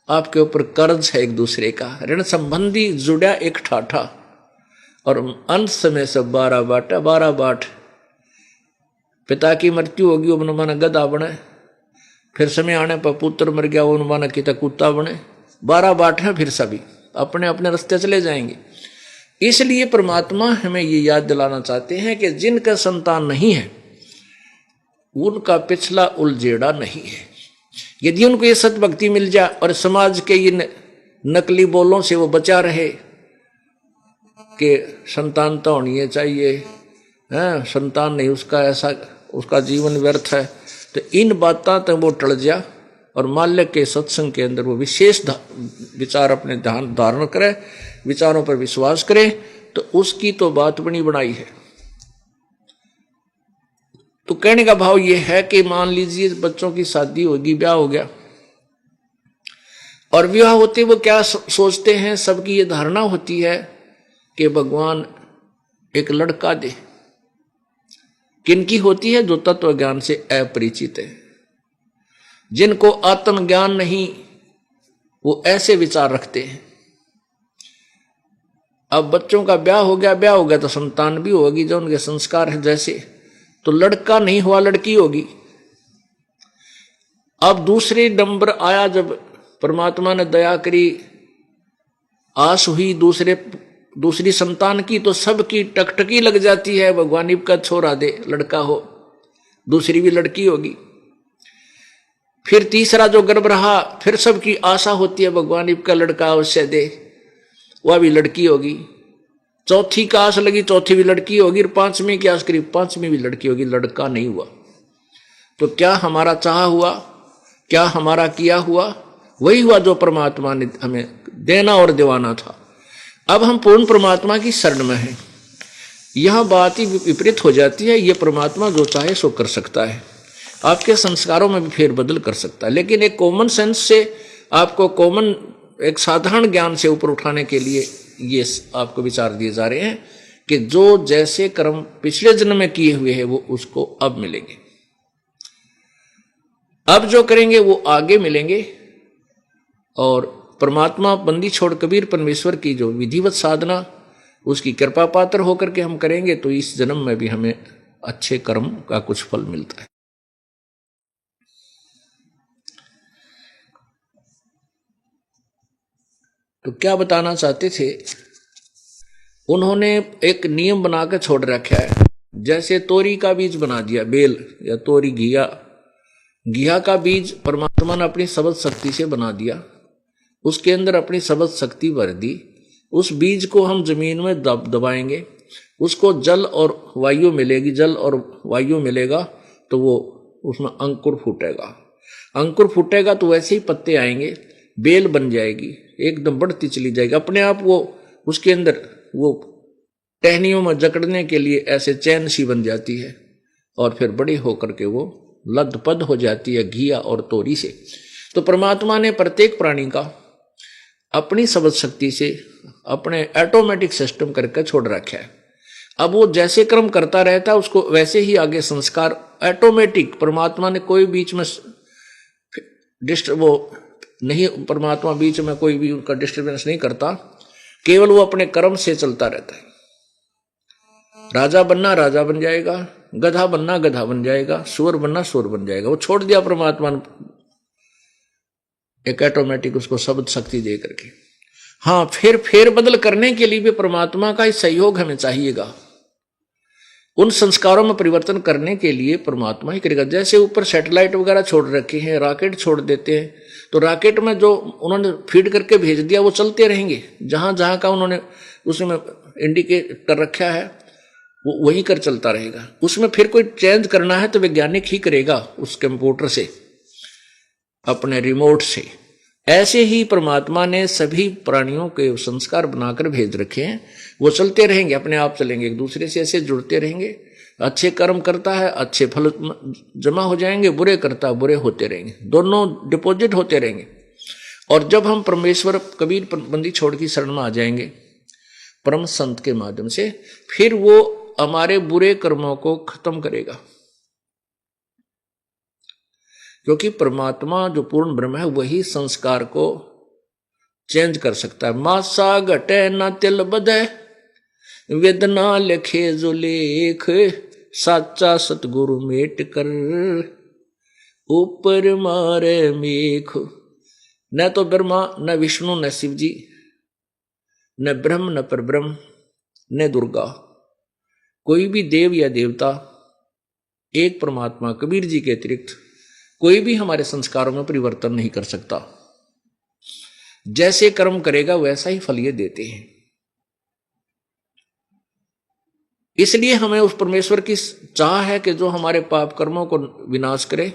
आपके ऊपर कर्ज है एक दूसरे का, ऋण संबंधी जुड़ा एक ठाठा, और अंत समय सब 12 बाटा, 12 बाट। पिता की मृत्यु होगी, वो माना गधा बने, फिर समय आने पर पुत्र मर गया, वो माना कि कुत्ता बने, 12 बाट है, फिर सभी अपने अपने रास्ते चले जाएंगे। इसलिए परमात्मा हमें ये याद दिलाना चाहते हैं कि जिनका संतान नहीं है उनका पिछला उलझेड़ा नहीं है। यदि उनको ये सतभक्ति मिल जाए और समाज के ये नकली बोलों से वो बचा रहे कि संतान तो होनी चाहिए, संतान नहीं उसका ऐसा, उसका जीवन व्यर्थ है, तो इन बातों तक वो टल जा और माल्य के सत्संग के अंदर वो विशेष विचार अपने ध्यान धारण करे, विचारों पर विश्वास करे, तो उसकी तो बात बनी बनाई है। तो कहने का भाव ये है कि मान लीजिए बच्चों की शादी होगी, ब्याह हो गया, और विवाह होते वो क्या सोचते हैं, सबकी ये धारणा होती है कि भगवान एक लड़का दे। किनकी होती है? जो तत्व ज्ञान से अपरिचित है, जिनको आत्मज्ञान नहीं, वो ऐसे विचार रखते हैं। अब बच्चों का ब्याह हो गया तो संतान भी होगी जो उनके संस्कार है जैसे, तो लड़का नहीं हुआ लड़की होगी। अब दूसरे नंबर आया जब परमात्मा ने दया करी, आस हुई दूसरी संतान की, तो सबकी टकटकी लग जाती है, भगवान इबका छोड़ा दे, लड़का हो, दूसरी भी लड़की होगी। फिर तीसरा जो गर्भ रहा, फिर सबकी आशा होती है भगवान इबका लड़का अवश्य दे, वह भी लड़की होगी। चौथी का आस लगी, चौथी भी लड़की होगी, और पांचवीं की आस करी, पांचवीं भी लड़की होगी, लड़का नहीं हुआ। तो क्या हमारा चाह हुआ, क्या हमारा किया हुआ? वही हुआ जो परमात्मा ने हमें देना और दिवाना था। अब हम पूर्ण परमात्मा की शरण में हैं। यह बात ही विपरीत हो जाती है। ये परमात्मा जो चाहे सो कर सकता है, आपके संस्कारों में भी फेरबदल कर सकता है, लेकिन एक कॉमन सेंस से आपको कॉमन एक साधारण ज्ञान से ऊपर उठाने के लिए ये आपको विचार दिए जा रहे हैं कि जो जैसे कर्म पिछले जन्म में किए हुए हैं वो उसको अब मिलेंगे, अब जो करेंगे वो आगे मिलेंगे। और परमात्मा बंदी छोड़ कबीर परमेश्वर की जो विधिवत साधना, उसकी कृपा पात्र होकर के हम करेंगे तो इस जन्म में भी हमें अच्छे कर्म का कुछ फल मिलता है। तो क्या बताना चाहते थे, उन्होंने एक नियम बनाकर छोड़ रखा है, जैसे तोरी का बीज बना दिया, बेल या तोरी घिया घिया का बीज परमात्मा ने अपनी सबद शक्ति से बना दिया, उसके अंदर अपनी सबद शक्ति भर दी। उस बीज को हम जमीन में दबाएंगे, उसको जल और वायु मिलेगी, जल और वायु मिलेगा तो वो उसमें अंकुर फूटेगा। अंकुर फूटेगा तो वैसे ही पत्ते आएंगे, बेल बन जाएगी, एकदम बढ़ती चली जाएगी अपने आप। वो उसके अंदर वो टहनियों में जकड़ने के लिए ऐसे चैन सी बन जाती है और फिर बड़ी होकर के वो लदपद हो जाती है घिया और तोरी से। तो परमात्मा ने प्रत्येक प्राणी का अपनी सबद शक्ति से अपने ऑटोमेटिक सिस्टम करके छोड़ रखा है। अब वो जैसे कर्म करता रहता है उसको वैसे ही आगे संस्कार ऑटोमेटिक, परमात्मा ने कोई बीच में वो नहीं, परमात्मा बीच में कोई भी उनका डिस्टर्बेंस नहीं करता, केवल वो अपने कर्म से चलता रहता है। राजा बनना राजा बन जाएगा, गधा बनना गधा बन जाएगा, सुअर बनना सुअर बन जाएगा। वो छोड़ दिया परमात्मा ने एक ऑटोमेटिक उसको शब्द शक्ति दे करके। हाँ, फिर फेर बदल करने के लिए भी परमात्मा का ही सहयोग हमें चाहिएगा। उन संस्कारों में परिवर्तन करने के लिए परमात्मा ही करेगा। जैसे ऊपर सैटेलाइट वगैरह छोड़ रखे हैं, रॉकेट छोड़ देते हैं, तो रॉकेट में जो उन्होंने फीड करके भेज दिया वो चलते रहेंगे, जहां जहां का उन्होंने उसमें इंडिकेट कर रखा है वो वहीं कर चलता रहेगा। उसमें फिर कोई चेंज करना है तो वैज्ञानिक ही करेगा उस कंप्यूटर से, अपने रिमोट से। ऐसे ही परमात्मा ने सभी प्राणियों के संस्कार बनाकर भेज रखे हैं, वो चलते रहेंगे, अपने आप चलेंगे, एक दूसरे से ऐसे जुड़ते रहेंगे। अच्छे कर्म करता है अच्छे फल जमा हो जाएंगे, बुरे करता है बुरे होते रहेंगे, दोनों डिपॉजिट होते रहेंगे। और जब हम परमेश्वर कबीर बंदी छोड़ की शरण में आ जाएंगे परम संत के माध्यम से, फिर वो हमारे बुरे कर्मों को खत्म करेगा। क्योंकि परमात्मा जो पूर्ण ब्रह्म है वही संस्कार को चेंज कर सकता है। मासा घटे न तिल बधे, वेदना लिखे जो लेख, साचा सतगुरु मेट कर, ऊपर मारे मेख। न तो ब्रह्मा न विष्णु न शिव जी, न ब्रह्म न परब्रह्म न दुर्गा, कोई भी देव या देवता एक परमात्मा कबीर जी के अतिरिक्त कोई भी हमारे संस्कारों में परिवर्तन नहीं कर सकता। जैसे कर्म करेगा वैसा ही फल ये देते हैं। इसलिए हमें उस परमेश्वर की चाह है कि जो हमारे पाप कर्मों को विनाश करे,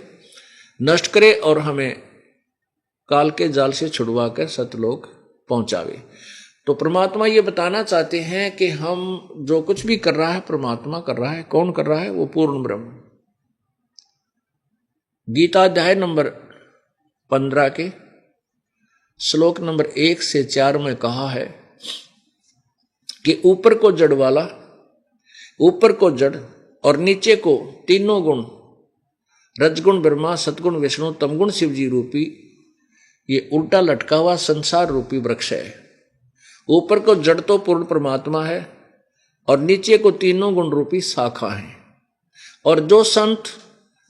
नष्ट करे और हमें काल के जाल से छुड़वा कर सतलोक पहुंचावे। तो परमात्मा ये बताना चाहते हैं कि हम जो कुछ भी कर रहा है परमात्मा कर रहा है। कौन कर रहा है? वो पूर्ण ब्रह्म। गीता अध्याय नंबर 15 के श्लोक नंबर 1 से 4 में कहा है कि ऊपर को जड़ वाला, ऊपर को जड़ और नीचे को तीनों गुण, रजगुण ब्रह्मा, सतगुण विष्णु, तमगुण शिव जी रूपी ये उल्टा लटका हुआ संसार रूपी वृक्ष है। ऊपर को जड़ तो पूर्ण परमात्मा है और नीचे को तीनों गुण रूपी शाखा है। और जो संत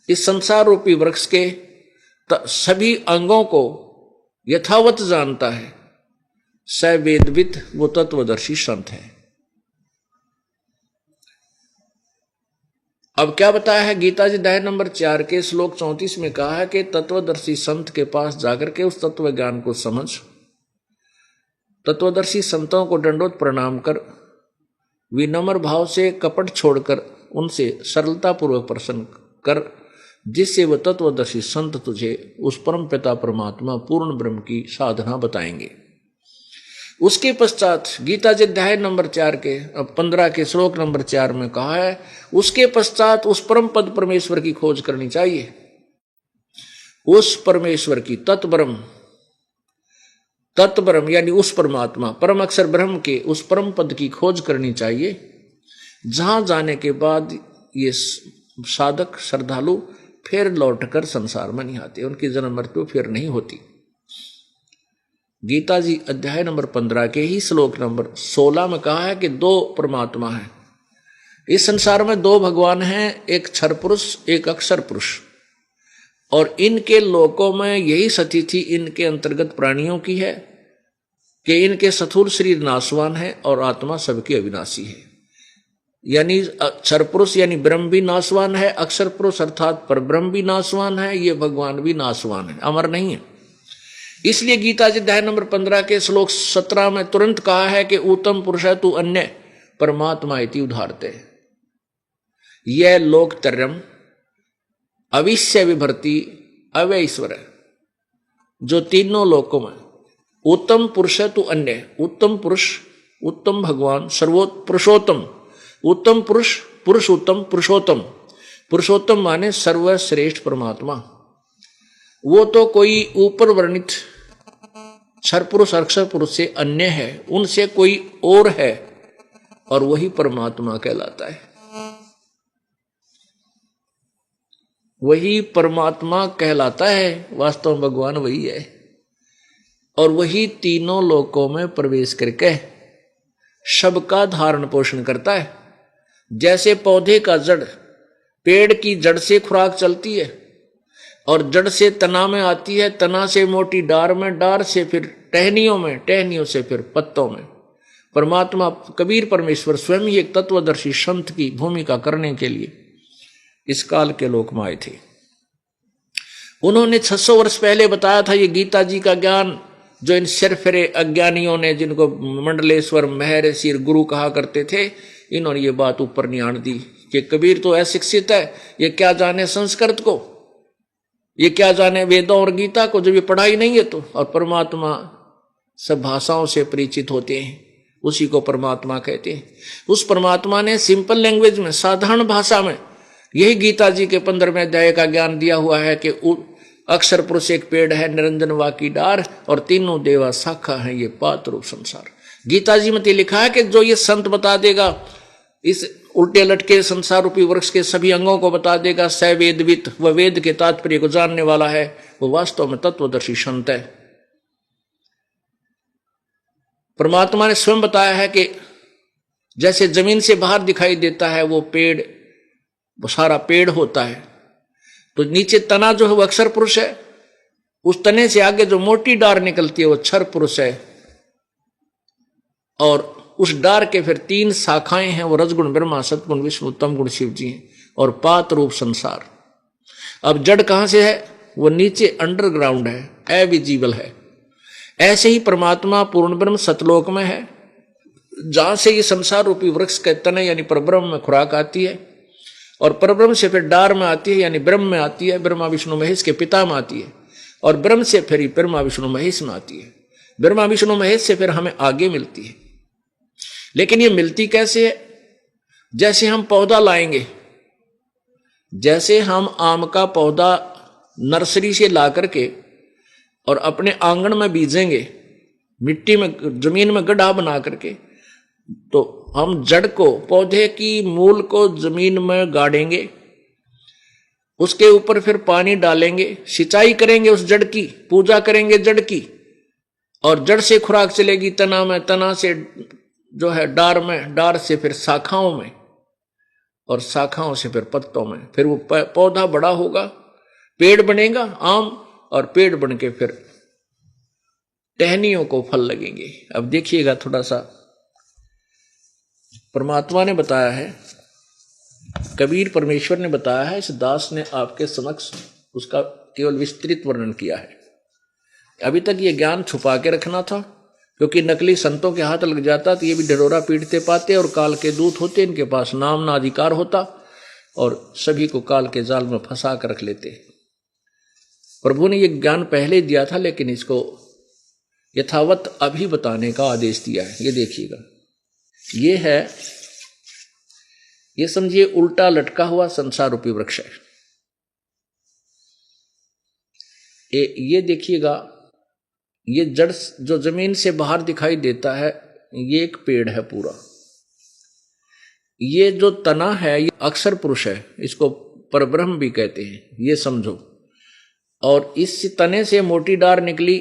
इस संसार रूपी वृक्ष के सभी अंगों को यथावत जानता है, स वेदविद, वो तत्वदर्शी संत है। अब क्या बताया है गीता जी अध्याय नंबर 4 के श्लोक 34 में कहा है कि तत्वदर्शी संत के पास जाकर के उस तत्व ज्ञान को समझ, तत्वदर्शी संतों को दंडोत प्रणाम कर, विनम्र भाव से कपट छोड़कर उनसे सरलता पूर्वक प्रसन्न कर, जिससे वह तत्वदर्शी संत तुझे उस परम पिता परमात्मा पूर्ण ब्रह्म की साधना बताएंगे। उसके पश्चात गीता जी अध्याय नंबर 4 के 15 के श्लोक नंबर 4 में कहा है, उसके पश्चात उस परम पद परमेश्वर की खोज करनी चाहिए। उस परमेश्वर की तत्ब्रह्म, तत्ब्रह्म यानी उस परमात्मा परम अक्षर ब्रह्म के उस परम पद की खोज करनी चाहिए, जहां जाने के बाद ये साधक श्रद्धालु फिर लौटकर संसार में नहीं आते, उनकी जन्म मृत्यु फिर नहीं होती। गीता जी अध्याय नंबर 15 के ही श्लोक नंबर 16 में कहा है कि 2 परमात्मा है इस संसार में, 2 भगवान हैं, एक क्षर पुरुष एक अक्षर पुरुष। और इनके लोकों में यही स्थिति इनके अंतर्गत प्राणियों की है कि इनके स्थूल शरीर नाशवान है और आत्मा सबकी अविनाशी है। यानी अक्षर पुरुष यानी ब्रह्म भी नाशवान है, अक्षर पुरुष अर्थात परब्रह्म भी नाशवान है, ये भगवान भी नाशवान है, अमर नहीं है। इसलिए गीता जी अध्याय नंबर 15 के श्लोक 17 में तुरंत कहा है कि उत्तम पुरुष है तू अन्य परमात्मा इति उदाहरते। यह लोकतर्यम अविश्य विभर्ति अव्यय ईश्वर है, जो तीनों लोकों में उत्तम पुरुष है तू अन्य, उत्तम पुरुष, उत्तम भगवान, पुरुषोत्तम, उत्तम पुरुष, पुरुषोत्तम, पुरुषोत्तम, पुरुषोत्तम माने सर्वश्रेष्ठ परमात्मा। वो तो कोई ऊपर वर्णित क्षर पुरुष अक्षर पुरुष से अन्य है, उनसे कोई और है, और वही परमात्मा कहलाता है। वही परमात्मा कहलाता है, वास्तव में भगवान वही है, और वही तीनों लोकों में प्रवेश करके सबका धारण पोषण करता है। जैसे पौधे का जड़, पेड़ की जड़ से खुराक चलती है, और जड़ से तना में आती है, तना से मोटी डार में, डार से फिर टहनियों में, टहनियों से फिर पत्तों में। परमात्मा कबीर परमेश्वर स्वयं ही एक तत्वदर्शी संत की भूमिका करने के लिए इस काल के लोक में आए थे। उन्होंने 600 वर्ष पहले बताया था ये गीता जी का ज्ञान, जो इन सिरफिरे अज्ञानियों ने, जिनको मंडलेश्वर महर्षि गुरु कहा करते थे, इन्होंने ये बात ऊपर नहीं आने दी कि कबीर तो अशिक्षित है, ये क्या जाने संस्कृत को, ये क्या जाने वेदों और गीता को, जब ये पढ़ाई नहीं है तो। और परमात्मा सब भाषाओं से परिचित होते हैं, उसी को परमात्मा कहते हैं। उस परमात्मा ने सिंपल लैंग्वेज में, साधारण भाषा में, यही गीता जी के 15वें अध्याय का ज्ञान दिया हुआ है कि अक्षर पुरुष एक पेड़ है, निरंजन वाकी डार, और तीनों देवा शाखा है, ये पात रूप संसार। गीता जी में लिखा है कि जो ये संत बता देगा, इस उल्टे लटके संसार रूपी वृक्ष के सभी अंगों को बता देगा, स वेदवित, वह वेद के तात्पर्य को जानने वाला है, वो वास्तव में तत्वदर्शी संत है। परमात्मा ने स्वयं बताया है कि जैसे जमीन से बाहर दिखाई देता है वो पेड़, वो सारा पेड़ होता है, तो नीचे तना जो है वो अक्षर पुरुष है, उस तने से आगे जो मोटी डार निकलती है वो क्षर पुरुष है, और उस डार के फिर 3 शाखाएं हैं, वो रजगुण ब्रह्मा, सतगुण विष्णु, तम गुण शिव जी हैं, और पात रूप संसार। अब जड़ कहां से है? वो नीचे अंडरग्राउंड है, अविजिबल है। ऐसे ही परमात्मा पूर्ण ब्रह्म सतलोक में है, जहां से ये संसार रूपी वृक्ष के तने यानी परब्रह्म में खुराक आती है, और परब्रह्म से फिर डार में आती है यानी ब्रह्म में आती है, ब्रह्मा विष्णु महेश के पिता में आती है, और ब्रह्म से फिर ब्रह्मा विष्णु महेश में आती है। ब्रह्मा विष्णु महेश से फिर हमें आगे मिलती है। लेकिन ये मिलती कैसे है? जैसे हम पौधा लाएंगे, जैसे हम आम का पौधा नर्सरी से ला करके और अपने आंगन में बीजेंगे, मिट्टी में, जमीन में गड्ढा बना करके, तो हम जड़ को, पौधे की मूल को जमीन में गाड़ेंगे, उसके ऊपर फिर पानी डालेंगे, सिंचाई करेंगे उस जड़ की, पूजा करेंगे जड़ की, और जड़ से खुराक चलेगी तना में, तना से जो है डार में, डार से फिर शाखाओं में, और शाखाओं से फिर पत्तों में, फिर वो पौधा बड़ा होगा, पेड़ बनेगा आम, और पेड़ बन के फिर टहनियों को फल लगेंगे। अब देखिएगा थोड़ा सा, परमात्मा ने बताया है, कबीर परमेश्वर ने बताया है, इस दास ने आपके समक्ष उसका केवल विस्तृत वर्णन किया है। अभी तक ये ज्ञान छुपा के रखना था, क्योंकि नकली संतों के हाथ लग जाता तो ये भी ढिढोरा पीटते पाते, और काल के दूत होते, इनके पास नाम ना अधिकार होता, और सभी को काल के जाल में फंसा कर रख लेते। प्रभु ने ये ज्ञान पहले दिया था, लेकिन इसको यथावत अभी बताने का आदेश दिया है। ये देखिएगा, ये है, ये समझिए उल्टा लटका हुआ संसार रूपी वृक्ष है। ये देखिएगा, ये जड़ जो जमीन से बाहर दिखाई देता है, ये एक पेड़ है पूरा। ये जो तना है ये अक्षर पुरुष है, इसको परब्रह्म भी कहते हैं, ये समझो। और इस तने से मोटी डार निकली,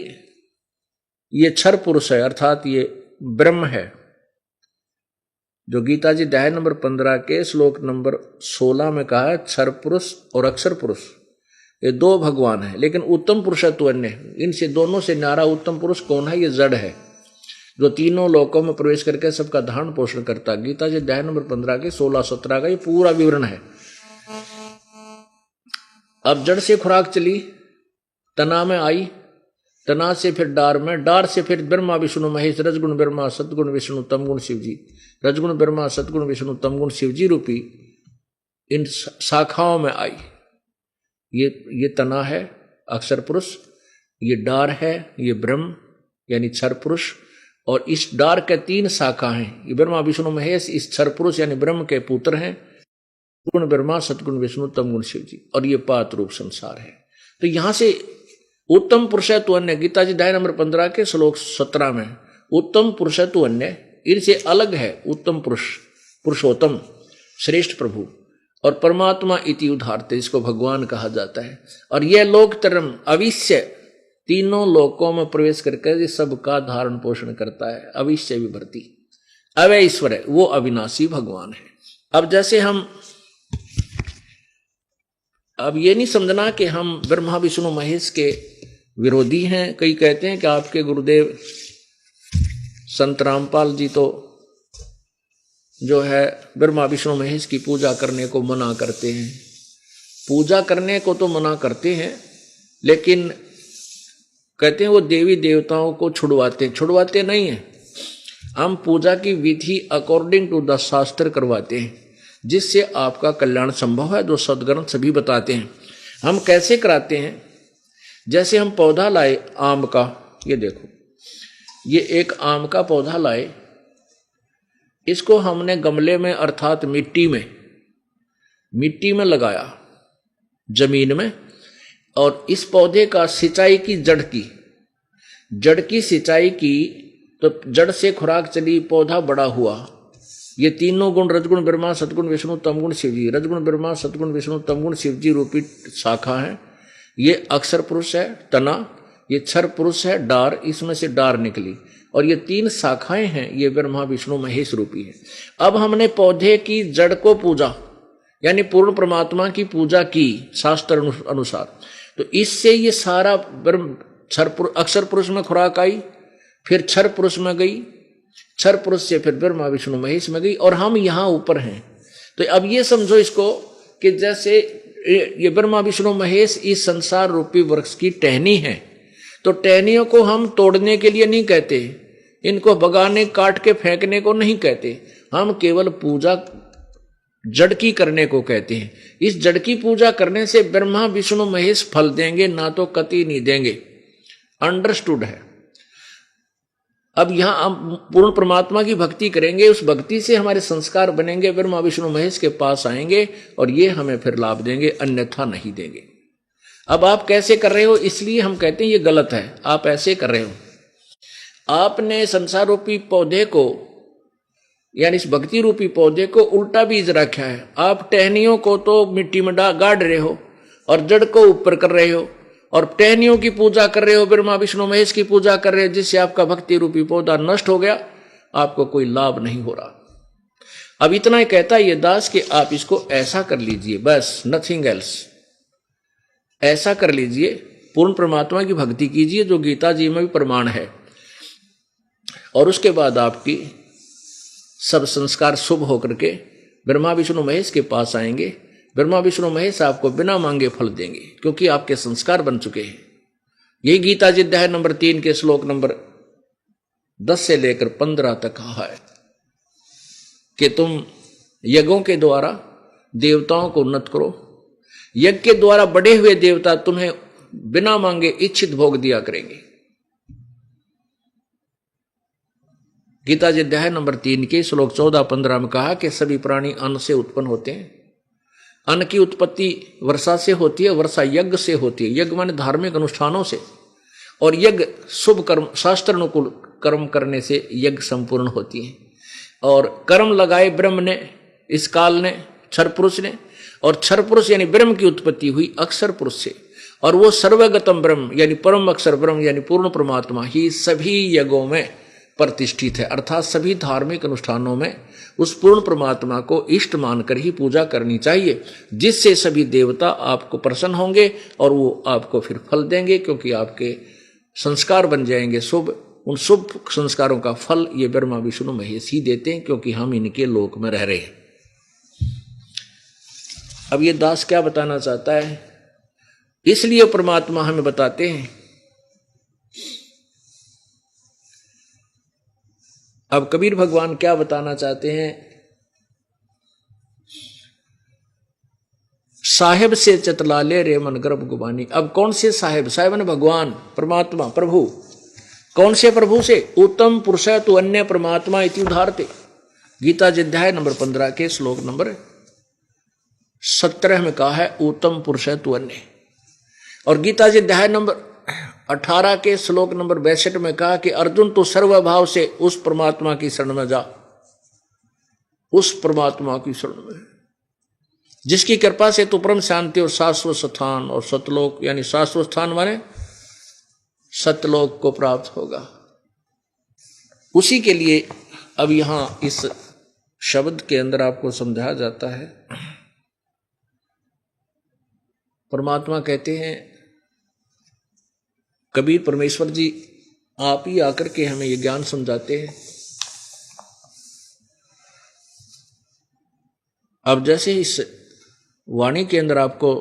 ये क्षर पुरुष है, अर्थात ये ब्रह्म है, जो गीता जी अध्याय नंबर 15 के श्लोक नंबर 16 में कहा है, क्षर पुरुष और अक्षर पुरुष ये 2 भगवान है, लेकिन उत्तम पुरुष है तो अन्य। इनसे दोनों से न्यारा उत्तम पुरुष कौन है? ये जड़ है। जो तीनों लोकों में प्रवेश करके सबका धारण पोषण करता। गीता जी अध्याय नंबर 15 के 16-17 का ये पूरा विवरण है। अब जड़ से खुराक चली, तना में आई, तना से फिर डार में, डार से फिर ब्रह्मा विष्णु महेश, रजगुण ब्रह्मा सतगुण विष्णु तमगुण शिव जी, रजगुण ब्रह्मा सतगुण विष्णु तमगुण शिव जी रूपी इन शाखाओं में आई। ये तना है अक्षर पुरुष, ये डार है ये ब्रह्म यानी क्षर पुरुष, और इस डार के 3 शाखा हैं। ये ब्रह्मा विष्णु महेश इस क्षर पुरुष यानी ब्रह्म के पुत्र हैं, गुण ब्रह्मा सतगुण विष्णु तमगुण शिव जी, और ये पात रूप संसार है। तो यहां से उत्तम पुरुष है तो अन्य, गीता जी अध्याय नंबर 15 के श्लोक 17 में उत्तम पुरुष है तो अन्य, इनसे अलग है उत्तम पुरुष, पुरुषोत्तम श्रेष्ठ प्रभु, और परमात्मा इति उदाहरते, इसको भगवान कहा जाता है। और यह लोक तरम अविश्य, तीनों लोकों में प्रवेश करके सबका धारण पोषण करता है। अविश्य विभर्ती, अवय ईश्वर है, वो अविनाशी भगवान है। अब जैसे हम अब ये नहीं समझना कि हम ब्रह्मा विष्णु महेश के विरोधी हैं। कई कहते हैं कि आपके गुरुदेव संत रामपाल जी तो जो है ब्रह्मा विष्णु महेश की पूजा करने को मना करते हैं। पूजा करने को तो मना करते हैं, लेकिन कहते हैं वो देवी देवताओं को छुड़वाते नहीं हैं। हम पूजा की विधि अकॉर्डिंग टू द शास्त्र करवाते हैं, जिससे आपका कल्याण संभव है, जो सद्ग्रंथ सभी बताते हैं। हम कैसे कराते हैं? जैसे हम पौधा लाए आम का, ये देखो ये एक आम का पौधा लाए, इसको हमने गमले में अर्थात मिट्टी में लगाया जमीन में, और इस पौधे का सिंचाई की जड़ की सिंचाई की, तो जड़ से खुराक चली, पौधा बड़ा हुआ। ये तीनों गुण रजगुण ब्रह्मा सतगुण विष्णु तमगुण शिव जी, रजगुण ब्रह्मा सतगुण विष्णु तमगुण शिव जी रूपी शाखा है। ये अक्षर पुरुष है तना, ये क्षर पुरुष है डार, इसमें से डार निकली, और ये 3 शाखाएं हैं, ये ब्रह्मा विष्णु महेश रूपी है। अब हमने पौधे की जड़ को पूजा, यानी पूर्ण परमात्मा की पूजा की शास्त्र अनुसार, तो इससे ये सारा अक्षर पुरुष में खुराक आई, फिर क्षर पुरुष में गई, क्षर पुरुष से फिर ब्रह्मा विष्णु महेश में गई, और हम यहां ऊपर हैं। तो अब ये समझो इसको कि जैसे ये ब्रह्मा विष्णु महेश इस संसार रूपी वृक्ष की टहनी है, तो टहनियों को हम तोड़ने के लिए नहीं कहते, इनको भगाने काट के फेंकने को नहीं कहते, हम केवल पूजा जड़ की करने को कहते हैं। इस जड़ की पूजा करने से ब्रह्मा विष्णु महेश फल देंगे, ना तो कति नहीं देंगे। अंडरस्टूड है। अब यहां हम पूर्ण परमात्मा की भक्ति करेंगे, उस भक्ति से हमारे संस्कार बनेंगे, ब्रह्मा विष्णु महेश के पास आएंगे और ये हमें फिर लाभ देंगे, अन्यथा नहीं देंगे। अब आप कैसे कर रहे हो, इसलिए हम कहते हैं ये गलत है। आप ऐसे कर रहे हो, आपने संसार रूपी पौधे को यानी इस भक्ति रूपी पौधे को उल्टा बीज रखा है। आप टहनियों को तो मिट्टी में गाड़ रहे हो और जड़ को ऊपर कर रहे हो, और टहनियों की पूजा कर रहे हो, ब्रह्मा विष्णु महेश की पूजा कर रहे हो, जिससे आपका भक्ति रूपी पौधा नष्ट हो गया, आपको कोई लाभ नहीं हो रहा। अब इतना ही कहता है ये दास कि आप इसको ऐसा कर लीजिए, बस नथिंग एल्स। ऐसा कर लीजिए, पूर्ण परमात्मा की भक्ति कीजिए, जो गीता जी में भी प्रमाण है, और उसके बाद आपकी सब संस्कार शुभ होकर के ब्रह्मा विष्णु महेश के पास आएंगे। ब्रह्मा विष्णु महेश आपको बिना मांगे फल देंगे, क्योंकि आपके संस्कार बन चुके हैं। यही गीता जी अध्याय नंबर 3 के श्लोक नंबर 10 से लेकर 15 तक कहा है कि तुम यज्ञों के द्वारा देवताओं को उन्नत करो। यज्ञ के द्वारा बढ़े हुए देवता तुम्हें बिना मांगे इच्छित भोग दिया करेंगे। गीता जी अध्याय नंबर 3 के श्लोक 14-15 में कहा कि सभी प्राणी अन्न से उत्पन्न होते हैं। अन्न की उत्पत्ति वर्षा से होती है, वर्षा यज्ञ से होती है। यज्ञ माने धार्मिक अनुष्ठानों से, और यज्ञ शुभ कर्म शास्त्र अनुकूल कर्म करने से यज्ञ संपूर्ण होती है। और कर्म लगाए ब्रह्म ने, इस काल ने, क्षर पुरुष ने, और क्षर पुरुष यानी ब्रह्म की उत्पत्ति हुई अक्षर पुरुष से, और वो सर्वगतम ब्रह्म यानी परम अक्षर ब्रह्म यानी पूर्ण परमात्मा ही सभी यज्ञों में प्रतिष्ठित है। अर्थात सभी धार्मिक अनुष्ठानों में उस पूर्ण परमात्मा को इष्ट मानकर ही पूजा करनी चाहिए, जिससे सभी देवता आपको प्रसन्न होंगे और वो आपको फिर फल देंगे, क्योंकि आपके संस्कार बन जाएंगे शुभ, उन शुभ संस्कारों का फल ये ब्रह्मा विष्णु महेश ही देते हैं, क्योंकि हम इनके लोक में रह रहे हैं। अब ये दास क्या बताना चाहता है, इसलिए परमात्मा हमें बताते हैं। अब कबीर भगवान क्या बताना चाहते हैं, साहेब से चतला ले रे मन गर्भ गुबानी। अब कौन से साहेब, साहेब ने भगवान परमात्मा प्रभु, कौन से प्रभु से, उत्तम पुरुष तो अन्य परमात्मा इति उदाहरते। गीता जी अध्याय नंबर 15 के श्लोक नंबर 17 में कहा है उत्तम पुरुष तो अन्य, और गीता जी अध्याय नंबर 18 के श्लोक नंबर 62 में कहा कि अर्जुन तो सर्वभाव से उस परमात्मा की शरण में जा, उस परमात्मा की शरण में, जिसकी कृपा से तो परम शांति और शाश्वत स्थान और सतलोक, यानी शाश्वत स्थान माने सतलोक को प्राप्त होगा। उसी के लिए अब यहां इस शब्द के अंदर आपको समझाया जाता है। परमात्मा कहते हैं, कबीर परमेश्वर जी आप ही आकर के हमें ये ज्ञान समझाते हैं। अब जैसे इस वाणी के अंदर आपको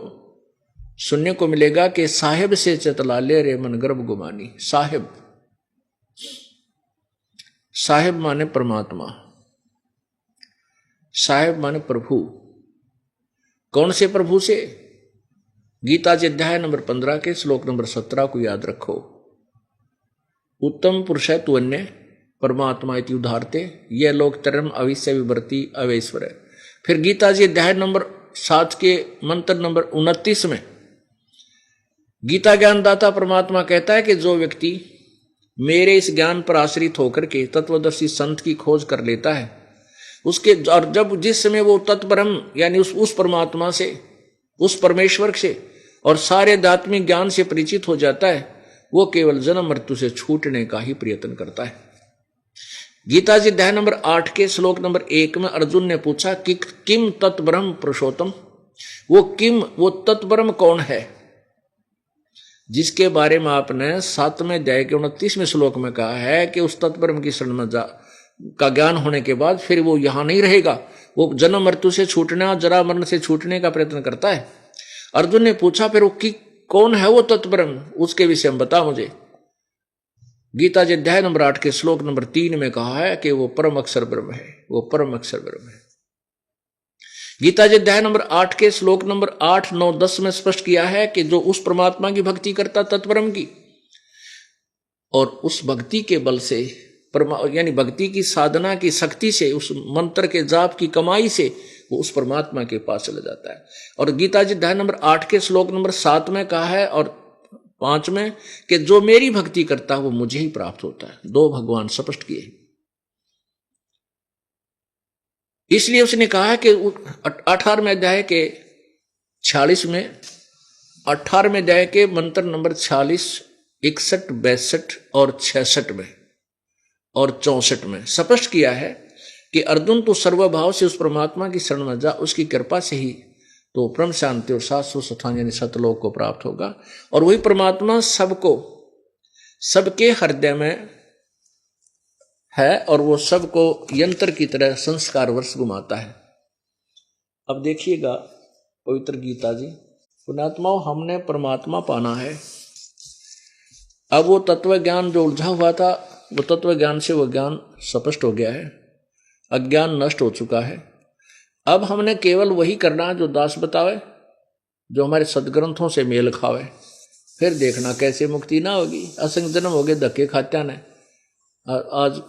सुनने को मिलेगा कि साहेब से चतला ले रे मन गर्भ गुमानी। साहेब, साहेब माने परमात्मा, साहेब माने प्रभु। कौन से प्रभु से? गीता जी अध्याय नंबर 15 के श्लोक नंबर 17 को याद रखो। उत्तम पुरुष तु अन्य परमात्मा इति उदाहरते, यह लोक तरम अविश्य विवर्ती अवैश्वर है। फिर गीता जी अध्याय नंबर 7 के मंत्र नंबर 29 में गीता ज्ञानदाता परमात्मा कहता है कि जो व्यक्ति मेरे इस ज्ञान पर आश्रित होकर के तत्वदर्शी संत की खोज कर लेता है, उसके, और जब जिस समय वो तत्परम यानी उस परमात्मा से, उस परमेश्वर से और सारे आध्यात्मिक ज्ञान से परिचित हो जाता है, वो केवल जन्म मृत्यु से छूटने का ही प्रयत्न करता है। गीता जी अध्याय नंबर 8 के श्लोक नंबर 1 में अर्जुन ने पूछा कि किम तत्ब्रह्म पुरुषोत्तम, वो किम, वो तत्ब्रह्म कौन है, जिसके बारे में आपने 7वें अध्याय के 29वें श्लोक में कहा है कि उस तत्ब्रह्म की शरण में का ज्ञान होने के बाद फिर वो यहां नहीं रहेगा, वो जन्म मृत्यु से छूटने और जरा मरण से छूटने का प्रयत्न करता है। अर्जुन ने पूछा फिर वो कौन है वो तत्ब्रह्म, उसके विषय में बता मुझे। गीता जी अध्याय नंबर 8 के श्लोक नंबर 3 में कहा है कि वो परम अक्षर ब्रह्म है, वो परम अक्षर ब्रह्म है। गीता जी अध्याय नंबर 8 के श्लोक नंबर 8, 9, 10 में स्पष्ट किया है कि जो उस परमात्मा की भक्ति करता तत्ब्रह्म की, और उस भक्ति के बल से यानी भक्ति की साधना की शक्ति से, उस मंत्र के जाप की कमाई से वो उस परमात्मा के पास चला जाता है। और गीता जी अध्याय नंबर 8 के श्लोक नंबर 7 में कहा है और 5 में कि जो मेरी भक्ति करता है वो मुझे ही प्राप्त होता है। 2 भगवान स्पष्ट किए। इसलिए उसने कहा है कि 18वें अध्याय के 46 में, 18वें अध्याय के मंत्र नंबर 46, 61, 62 और 66 में और 64 में स्पष्ट किया है कि अर्जुन तो सर्वभाव से उस परमात्मा की शरण में जा, उसकी कृपा से ही तो परम शांति और शाश्वत स्थान यानी सतलोक को प्राप्त होगा। और वही परमात्मा सबको, सबके हृदय में है और वो सबको यंत्र की तरह संस्कार वर्ष घुमाता है। अब देखिएगा पवित्र गीता जी, पुण्यात्माओं, हमने परमात्मा पाना है। अब वो तत्व ज्ञान जो उलझा हुआ था, वो तत्व ज्ञान से वो ज्ञान स्पष्ट हो गया है, अज्ञान नष्ट हो चुका है। अब हमने केवल वही करना जो दास बतावे, जो हमारे सदग्रंथों से मेल खावे। फिर देखना कैसे मुक्ति ना होगी। असंग जन्म हो गए धक्के खात्या ने। आज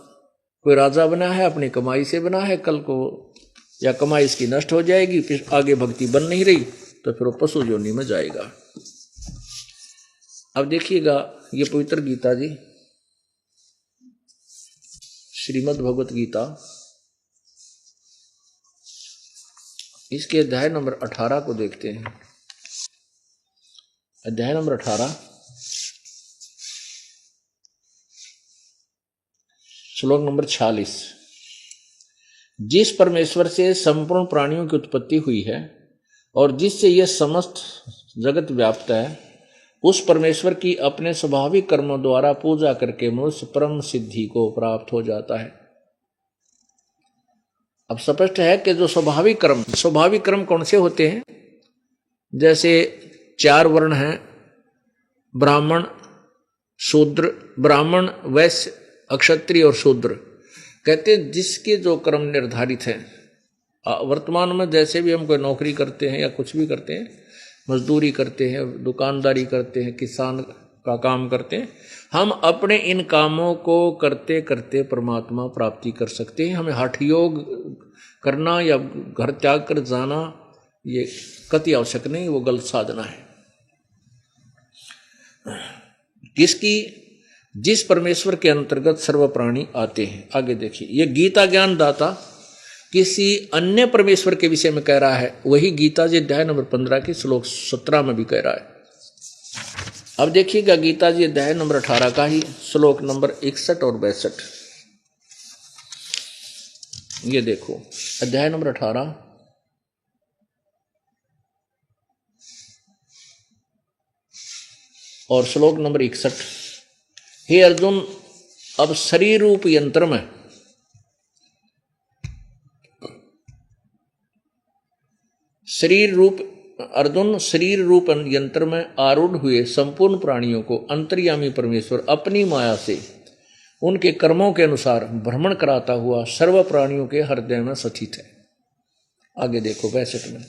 कोई राजा बना है, अपनी कमाई से बना है, कल को या कमाई इसकी नष्ट हो जाएगी, फिर आगे भक्ति बन नहीं रही तो फिर वो पशु योनि में जाएगा। अब देखिएगा ये पवित्र गीता जी, श्रीमद् भगवत गीता, इसके अध्याय नंबर 18 को देखते हैं। अध्याय नंबर 18 श्लोक नंबर 46। जिस परमेश्वर से संपूर्ण प्राणियों की उत्पत्ति हुई है और जिससे यह समस्त जगत व्याप्त है, उस परमेश्वर की अपने स्वाभाविक कर्मों द्वारा पूजा करके मनुष्य परम सिद्धि को प्राप्त हो जाता है। अब स्पष्ट है कि जो स्वाभाविक कर्म कौन से होते हैं? जैसे 4 वर्ण हैं, ब्राह्मण, शूद्र, ब्राह्मण, वैश्य, अक्षत्रिय और शूद्र। कहते हैं जिसके जो कर्म निर्धारित हैं। वर्तमान में जैसे भी हम कोई नौकरी करते हैं या कुछ भी करते हैं, मजदूरी करते हैं, दुकानदारी करते हैं, किसान का काम करते हैं, हम अपने इन कामों को करते करते परमात्मा प्राप्ति कर सकते हैं। हमें हठ योग करना या घर त्याग कर जाना ये कति आवश्यक नहीं, वो गलत साधना है। जिस परमेश्वर के अंतर्गत सर्व प्राणी आते हैं। आगे देखिए, ये गीता ज्ञान दाता किसी अन्य परमेश्वर के विषय में कह रहा है। वही गीता जी अध्याय नंबर 15 के श्लोक 17 में भी कह रहा है। अब देखिएगा गीता जी अध्याय नंबर 18 का ही श्लोक नंबर 61 और 62। ये देखो अध्याय नंबर 18 और श्लोक नंबर 61। हे अर्जुन, अब शरीर रूप यंत्र में शरीर रूप यंत्र में आरूढ़ हुए संपूर्ण प्राणियों को अंतर्यामी परमेश्वर अपनी माया से उनके कर्मों के अनुसार भ्रमण कराता हुआ सर्व प्राणियों के हृदय में स्थित है। आगे देखो 62 में।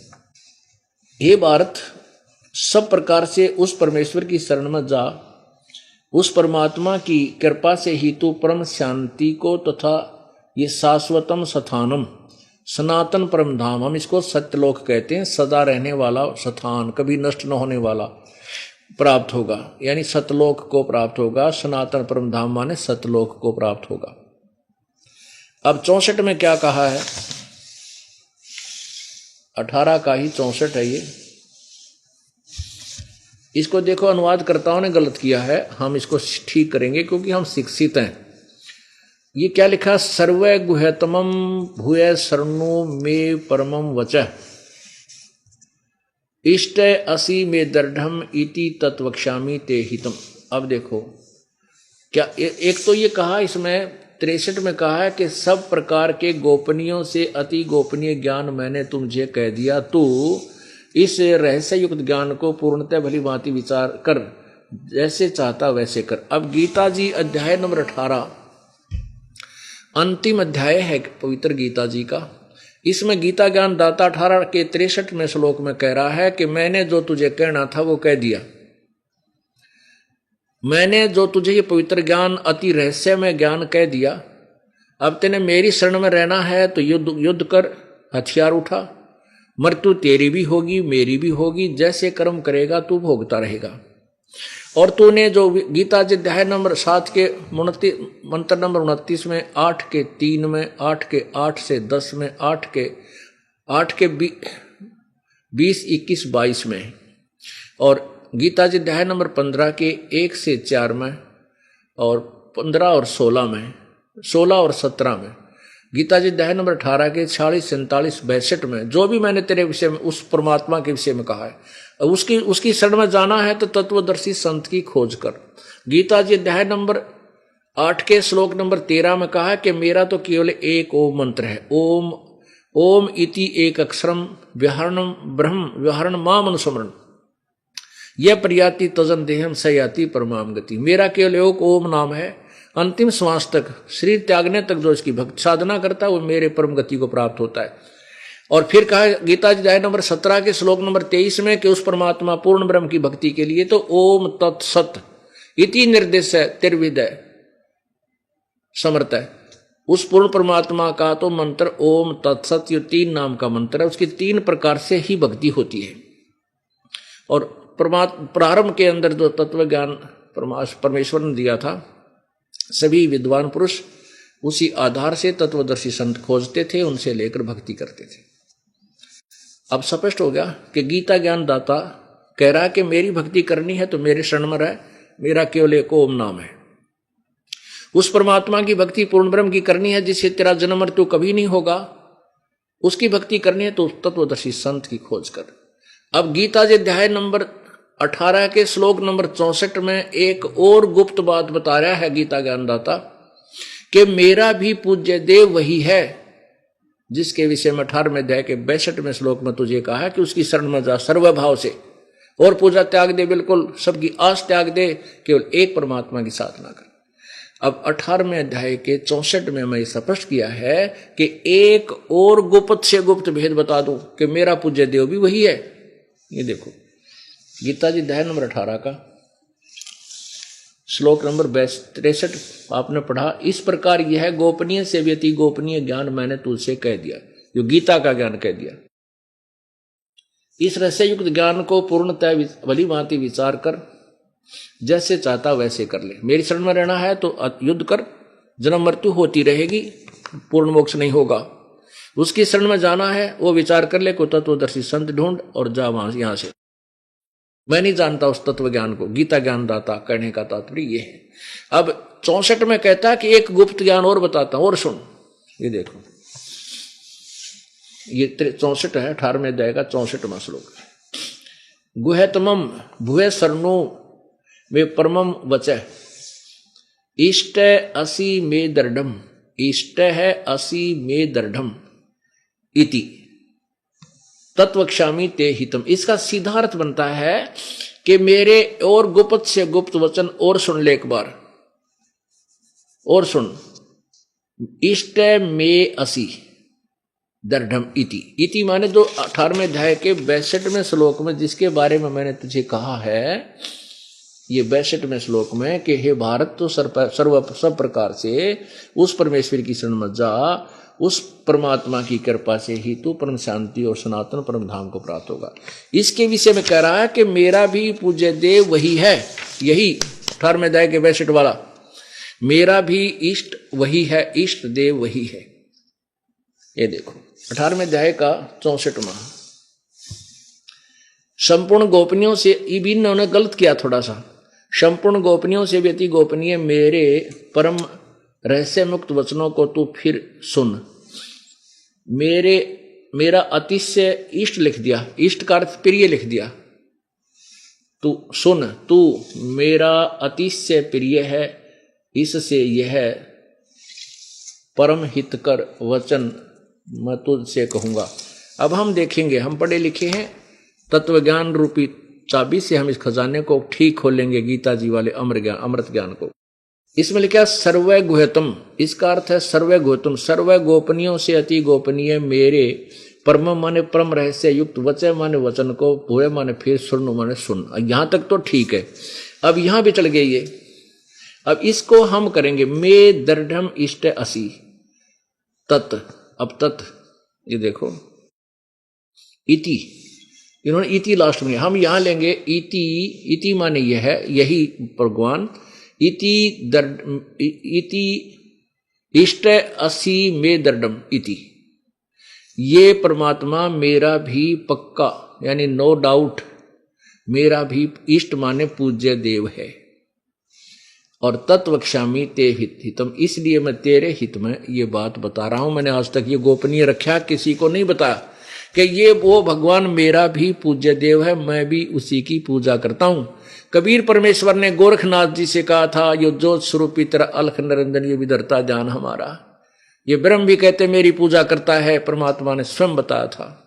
हे भारत, सब प्रकार से उस परमेश्वर की शरण में जा। उस परमात्मा की कृपा से ही तू परम शांति को तथा ये शाश्वतम स्थानम, सनातन परम धाम, हम इसको सत्यलोक कहते हैं, सदा रहने वाला स्थान, कभी नष्ट न होने वाला, प्राप्त होगा। यानी सतलोक को प्राप्त होगा। सनातन परम धाम माने सतलोक को प्राप्त होगा। अब 64 में क्या कहा है? 18 का ही 64 है ये। इसको देखो, अनुवादकर्ताओं ने गलत किया है, हम इसको ठीक करेंगे क्योंकि हम शिक्षित हैं। ये क्या लिखा? सर्वे गुह्यतमं भूय शरणु मे परमं वचः इष्ट असि मे दृढ़म इति तत्वक्ष्यामि ते हितम। अब देखो क्या एक तो ये कहा इसमें 63 में कहा है कि सब प्रकार के गोपनीयों से अति गोपनीय ज्ञान मैंने तुझे कह दिया, तू इस रहस्य युक्त ज्ञान को पूर्णतः भली भांति विचार कर, जैसे चाहता वैसे कर। अब गीता जी अध्याय नंबर 18 अंतिम अध्याय है पवित्र गीता जी का। इसमें गीता ज्ञान दाता 18 के 63 में श्लोक में कह रहा है कि मैंने जो तुझे कहना था वो कह दिया। मैंने जो तुझे ये पवित्र ज्ञान अति रहस्य में ज्ञान कह दिया। अब तेने मेरी शरण में रहना है तो युद्ध कर, हथियार उठा। मृत्यु तेरी भी होगी, मेरी भी होगी। जैसे कर्म करेगा तू भोगता रहेगा। और तूने जो गीता जी अध्याय नंबर 7 के मंत्र नंबर 29 में, 8 के 3 में, 8 के 8 से 10 में, 8 के 20, 21, 22 में, और गीता जी अध्याय नंबर 15 के 1 से 4 में, और 15 और 16 में, 16 और 17 में, गीता जी अध्याय नंबर 18 के 46, 47, 62 में, जो भी मैंने तेरे विषय में उस परमात्मा के विषय में कहा है, उसकी शरण में जाना है तो तत्वदर्शी संत की खोज कर। गीता जी अध्याय नंबर 8 के श्लोक नंबर 13 में कहा है कि मेरा तो केवल एक ओम मंत्र है। ओम ओम इति एक अक्षरम व्याहरणम ब्रह्म व्याहरण माम अनुस्मरण यह प्रयाति तजन देहम सयाति परमाम गति। मेरा केवल एक ओम नाम है। अंतिम श्वास तक, शरीर त्यागने तक जो इसकी भक्ति साधना करता है वो मेरे परम गति को प्राप्त होता है। और फिर कहा गीता जी अध्याय नंबर 17 के श्लोक नंबर 23 में कि उस परमात्मा पूर्ण ब्रह्म की भक्ति के लिए तो ओम तत्सत इति निर्देश है तिर्विदय समर्थ है। उस पूर्ण परमात्मा का तो मंत्र ओम तत्सत, ये 3 नाम का मंत्र है। उसकी 3 प्रकार से ही भक्ति होती है। और प्रारंभ के अंदर जो तत्व ज्ञान परमेश्वर ने दिया था, सभी विद्वान पुरुष उसी आधार से तत्वदर्शी संत खोजते थे, उनसे लेकर भक्ति करते थे। अब स्पष्ट हो गया कि गीता ज्ञान दाता कह रहा है कि मेरी भक्ति करनी है तो मेरे शरण में रह, मेरा केवल एक ओम नाम है। उस परमात्मा की भक्ति पूर्ण ब्रह्म की करनी है जिससे तेरा जन्म मृत्यु कभी नहीं होगा, उसकी भक्ति करनी है तो तत्वदर्शी संत की खोज कर। अब गीता जी अध्याय नंबर 18 के श्लोक नंबर 64 में एक और गुप्त बात बता रहा है गीता ज्ञानदाता कि मेरा भी पूज्य देव वही है जिसके विषय में 18वें अध्याय के 62वें श्लोक में तुझे कहा है कि उसकी शरण में जा सर्वभाव से और पूजा त्याग दे, बिल्कुल सबकी आस त्याग दे, केवल एक परमात्मा की साधना कर। अब 18वें अध्याय के 64 में मैं स्पष्ट किया है कि एक और गुप्त से गुप्त भेद बता दूं कि मेरा पूज्य देव भी वही है। ये देखो गीता जी अध्याय नंबर 18 का श्लोक नंबर 63 आपने पढ़ा, इस प्रकार यह गोपनीय से भी अति गोपनीय ज्ञान मैंने तुझसे कह दिया, जो गीता का ज्ञान कह दिया। इस रहस्य युक्त ज्ञान को पूर्णतः भली भांति विचार कर, जैसे चाहता वैसे कर ले। मेरी शरण में रहना है तो युद्ध कर, जन्म मृत्यु होती रहेगी, पूर्ण मोक्ष नहीं होगा। उसकी शरण में जाना है वो विचार कर ले, को तत्वदर्शी संत ढूंढ और जा वहां यहां से। मैं नहीं जानता उस तत्व ज्ञान को, गीता ज्ञान दाता कहने का तात्पर्य ये है। अब 64 में कहता है कि एक गुप्त ज्ञान और बताता हूं और सुन। ये देखो ये 64 है, 18वें अध्याय का 64वां श्लोक। गुहतमम भुवे शरणो में परमम वचः इष्ट असि में दृढ़म, इष्ट है असि में दृढ़म इति तत्वक्षामी ते हितम। इसका सीधा अर्थ बनता है कि मेरे और गुप्त से गुप्त वचन और सुन ले एक बार, और सुन। इष्ट में असि दृढ़म इति, इति माने जो 18वें अध्याय के 62वें श्लोक में जिसके बारे में मैंने तुझे कहा है, ये 62वें श्लोक में कि हे भारत तो सब प्रकार से उस परमेश्वर की शरण में जा, उस परमात्मा की कृपा से ही तू परम शांति और सनातन परम धाम को प्राप्त होगा। इसके विषय में कह रहा है कि मेरा भी पूज्य देव वही है, यही 18वें अध्याय के 62 वाला, मेरा भी इष्ट वही है, इष्ट देव वही है। ये देखो 18वें अध्याय का 64वां। संपूर्ण गोपनीयों से भी इन्होंने गलत किया थोड़ा सा, संपूर्ण गोपनीयों से भी अति गोपनीय मेरे परम रहस्य मुक्त वचनों को तू फिर सुन। मेरा अतिशय इष्ट लिख दिया, इष्ट का अर्थ प्रिय लिख दिया। तू सुन, तू मेरा अतिशय प्रिय है, इससे यह परम हितकर वचन मैं तुझसे कहूंगा। अब हम देखेंगे, हम पढ़े लिखे हैं, तत्व ज्ञान रूपी चाबी से हम इस खजाने को ठीक खोलेंगे, गीता जी वाले अमृत ज्ञान को। इसमें लिखा सर्वै गुह्यतम, इसका अर्थ है सर्वै गुह्यतम, सर्वै गोपनीयों से अति गोपनीय मेरे परम माने परम रहस्य युक्त वचय माने वचन को, भूय माने फिर, सुन माने सुन। यहां तक तो ठीक है। अब यहां भी चल गए ये, अब इसको हम करेंगे मे दृढ़म इष्ट असि तत्। अब तत् ये देखो इति, इन्होंने इति लास्ट में, हम यहां लेंगे इति, इति माने यह है, यही भगवान, इति इष्ट असि में दृढ़म इति, ये परमात्मा मेरा भी पक्का यानी नो डाउट मेरा भी इष्ट माने पूज्य देव है। और तत्वक्षामी ते हितम, इसलिए मैं तेरे हित में ये बात बता रहा हूं। मैंने आज तक ये गोपनीय रखा, किसी को नहीं बताया कि ये वो भगवान मेरा भी पूज्य देव है, मैं भी उसी की पूजा करता हूं। कबीर परमेश्वर ने गोरखनाथ जी से कहा था, यो जोत स्वरूपी तेरा अलख निरंजन ये विधरता जान हमारा। ये ब्रह्म भी कहते मेरी पूजा करता है, परमात्मा ने स्वयं बताया था।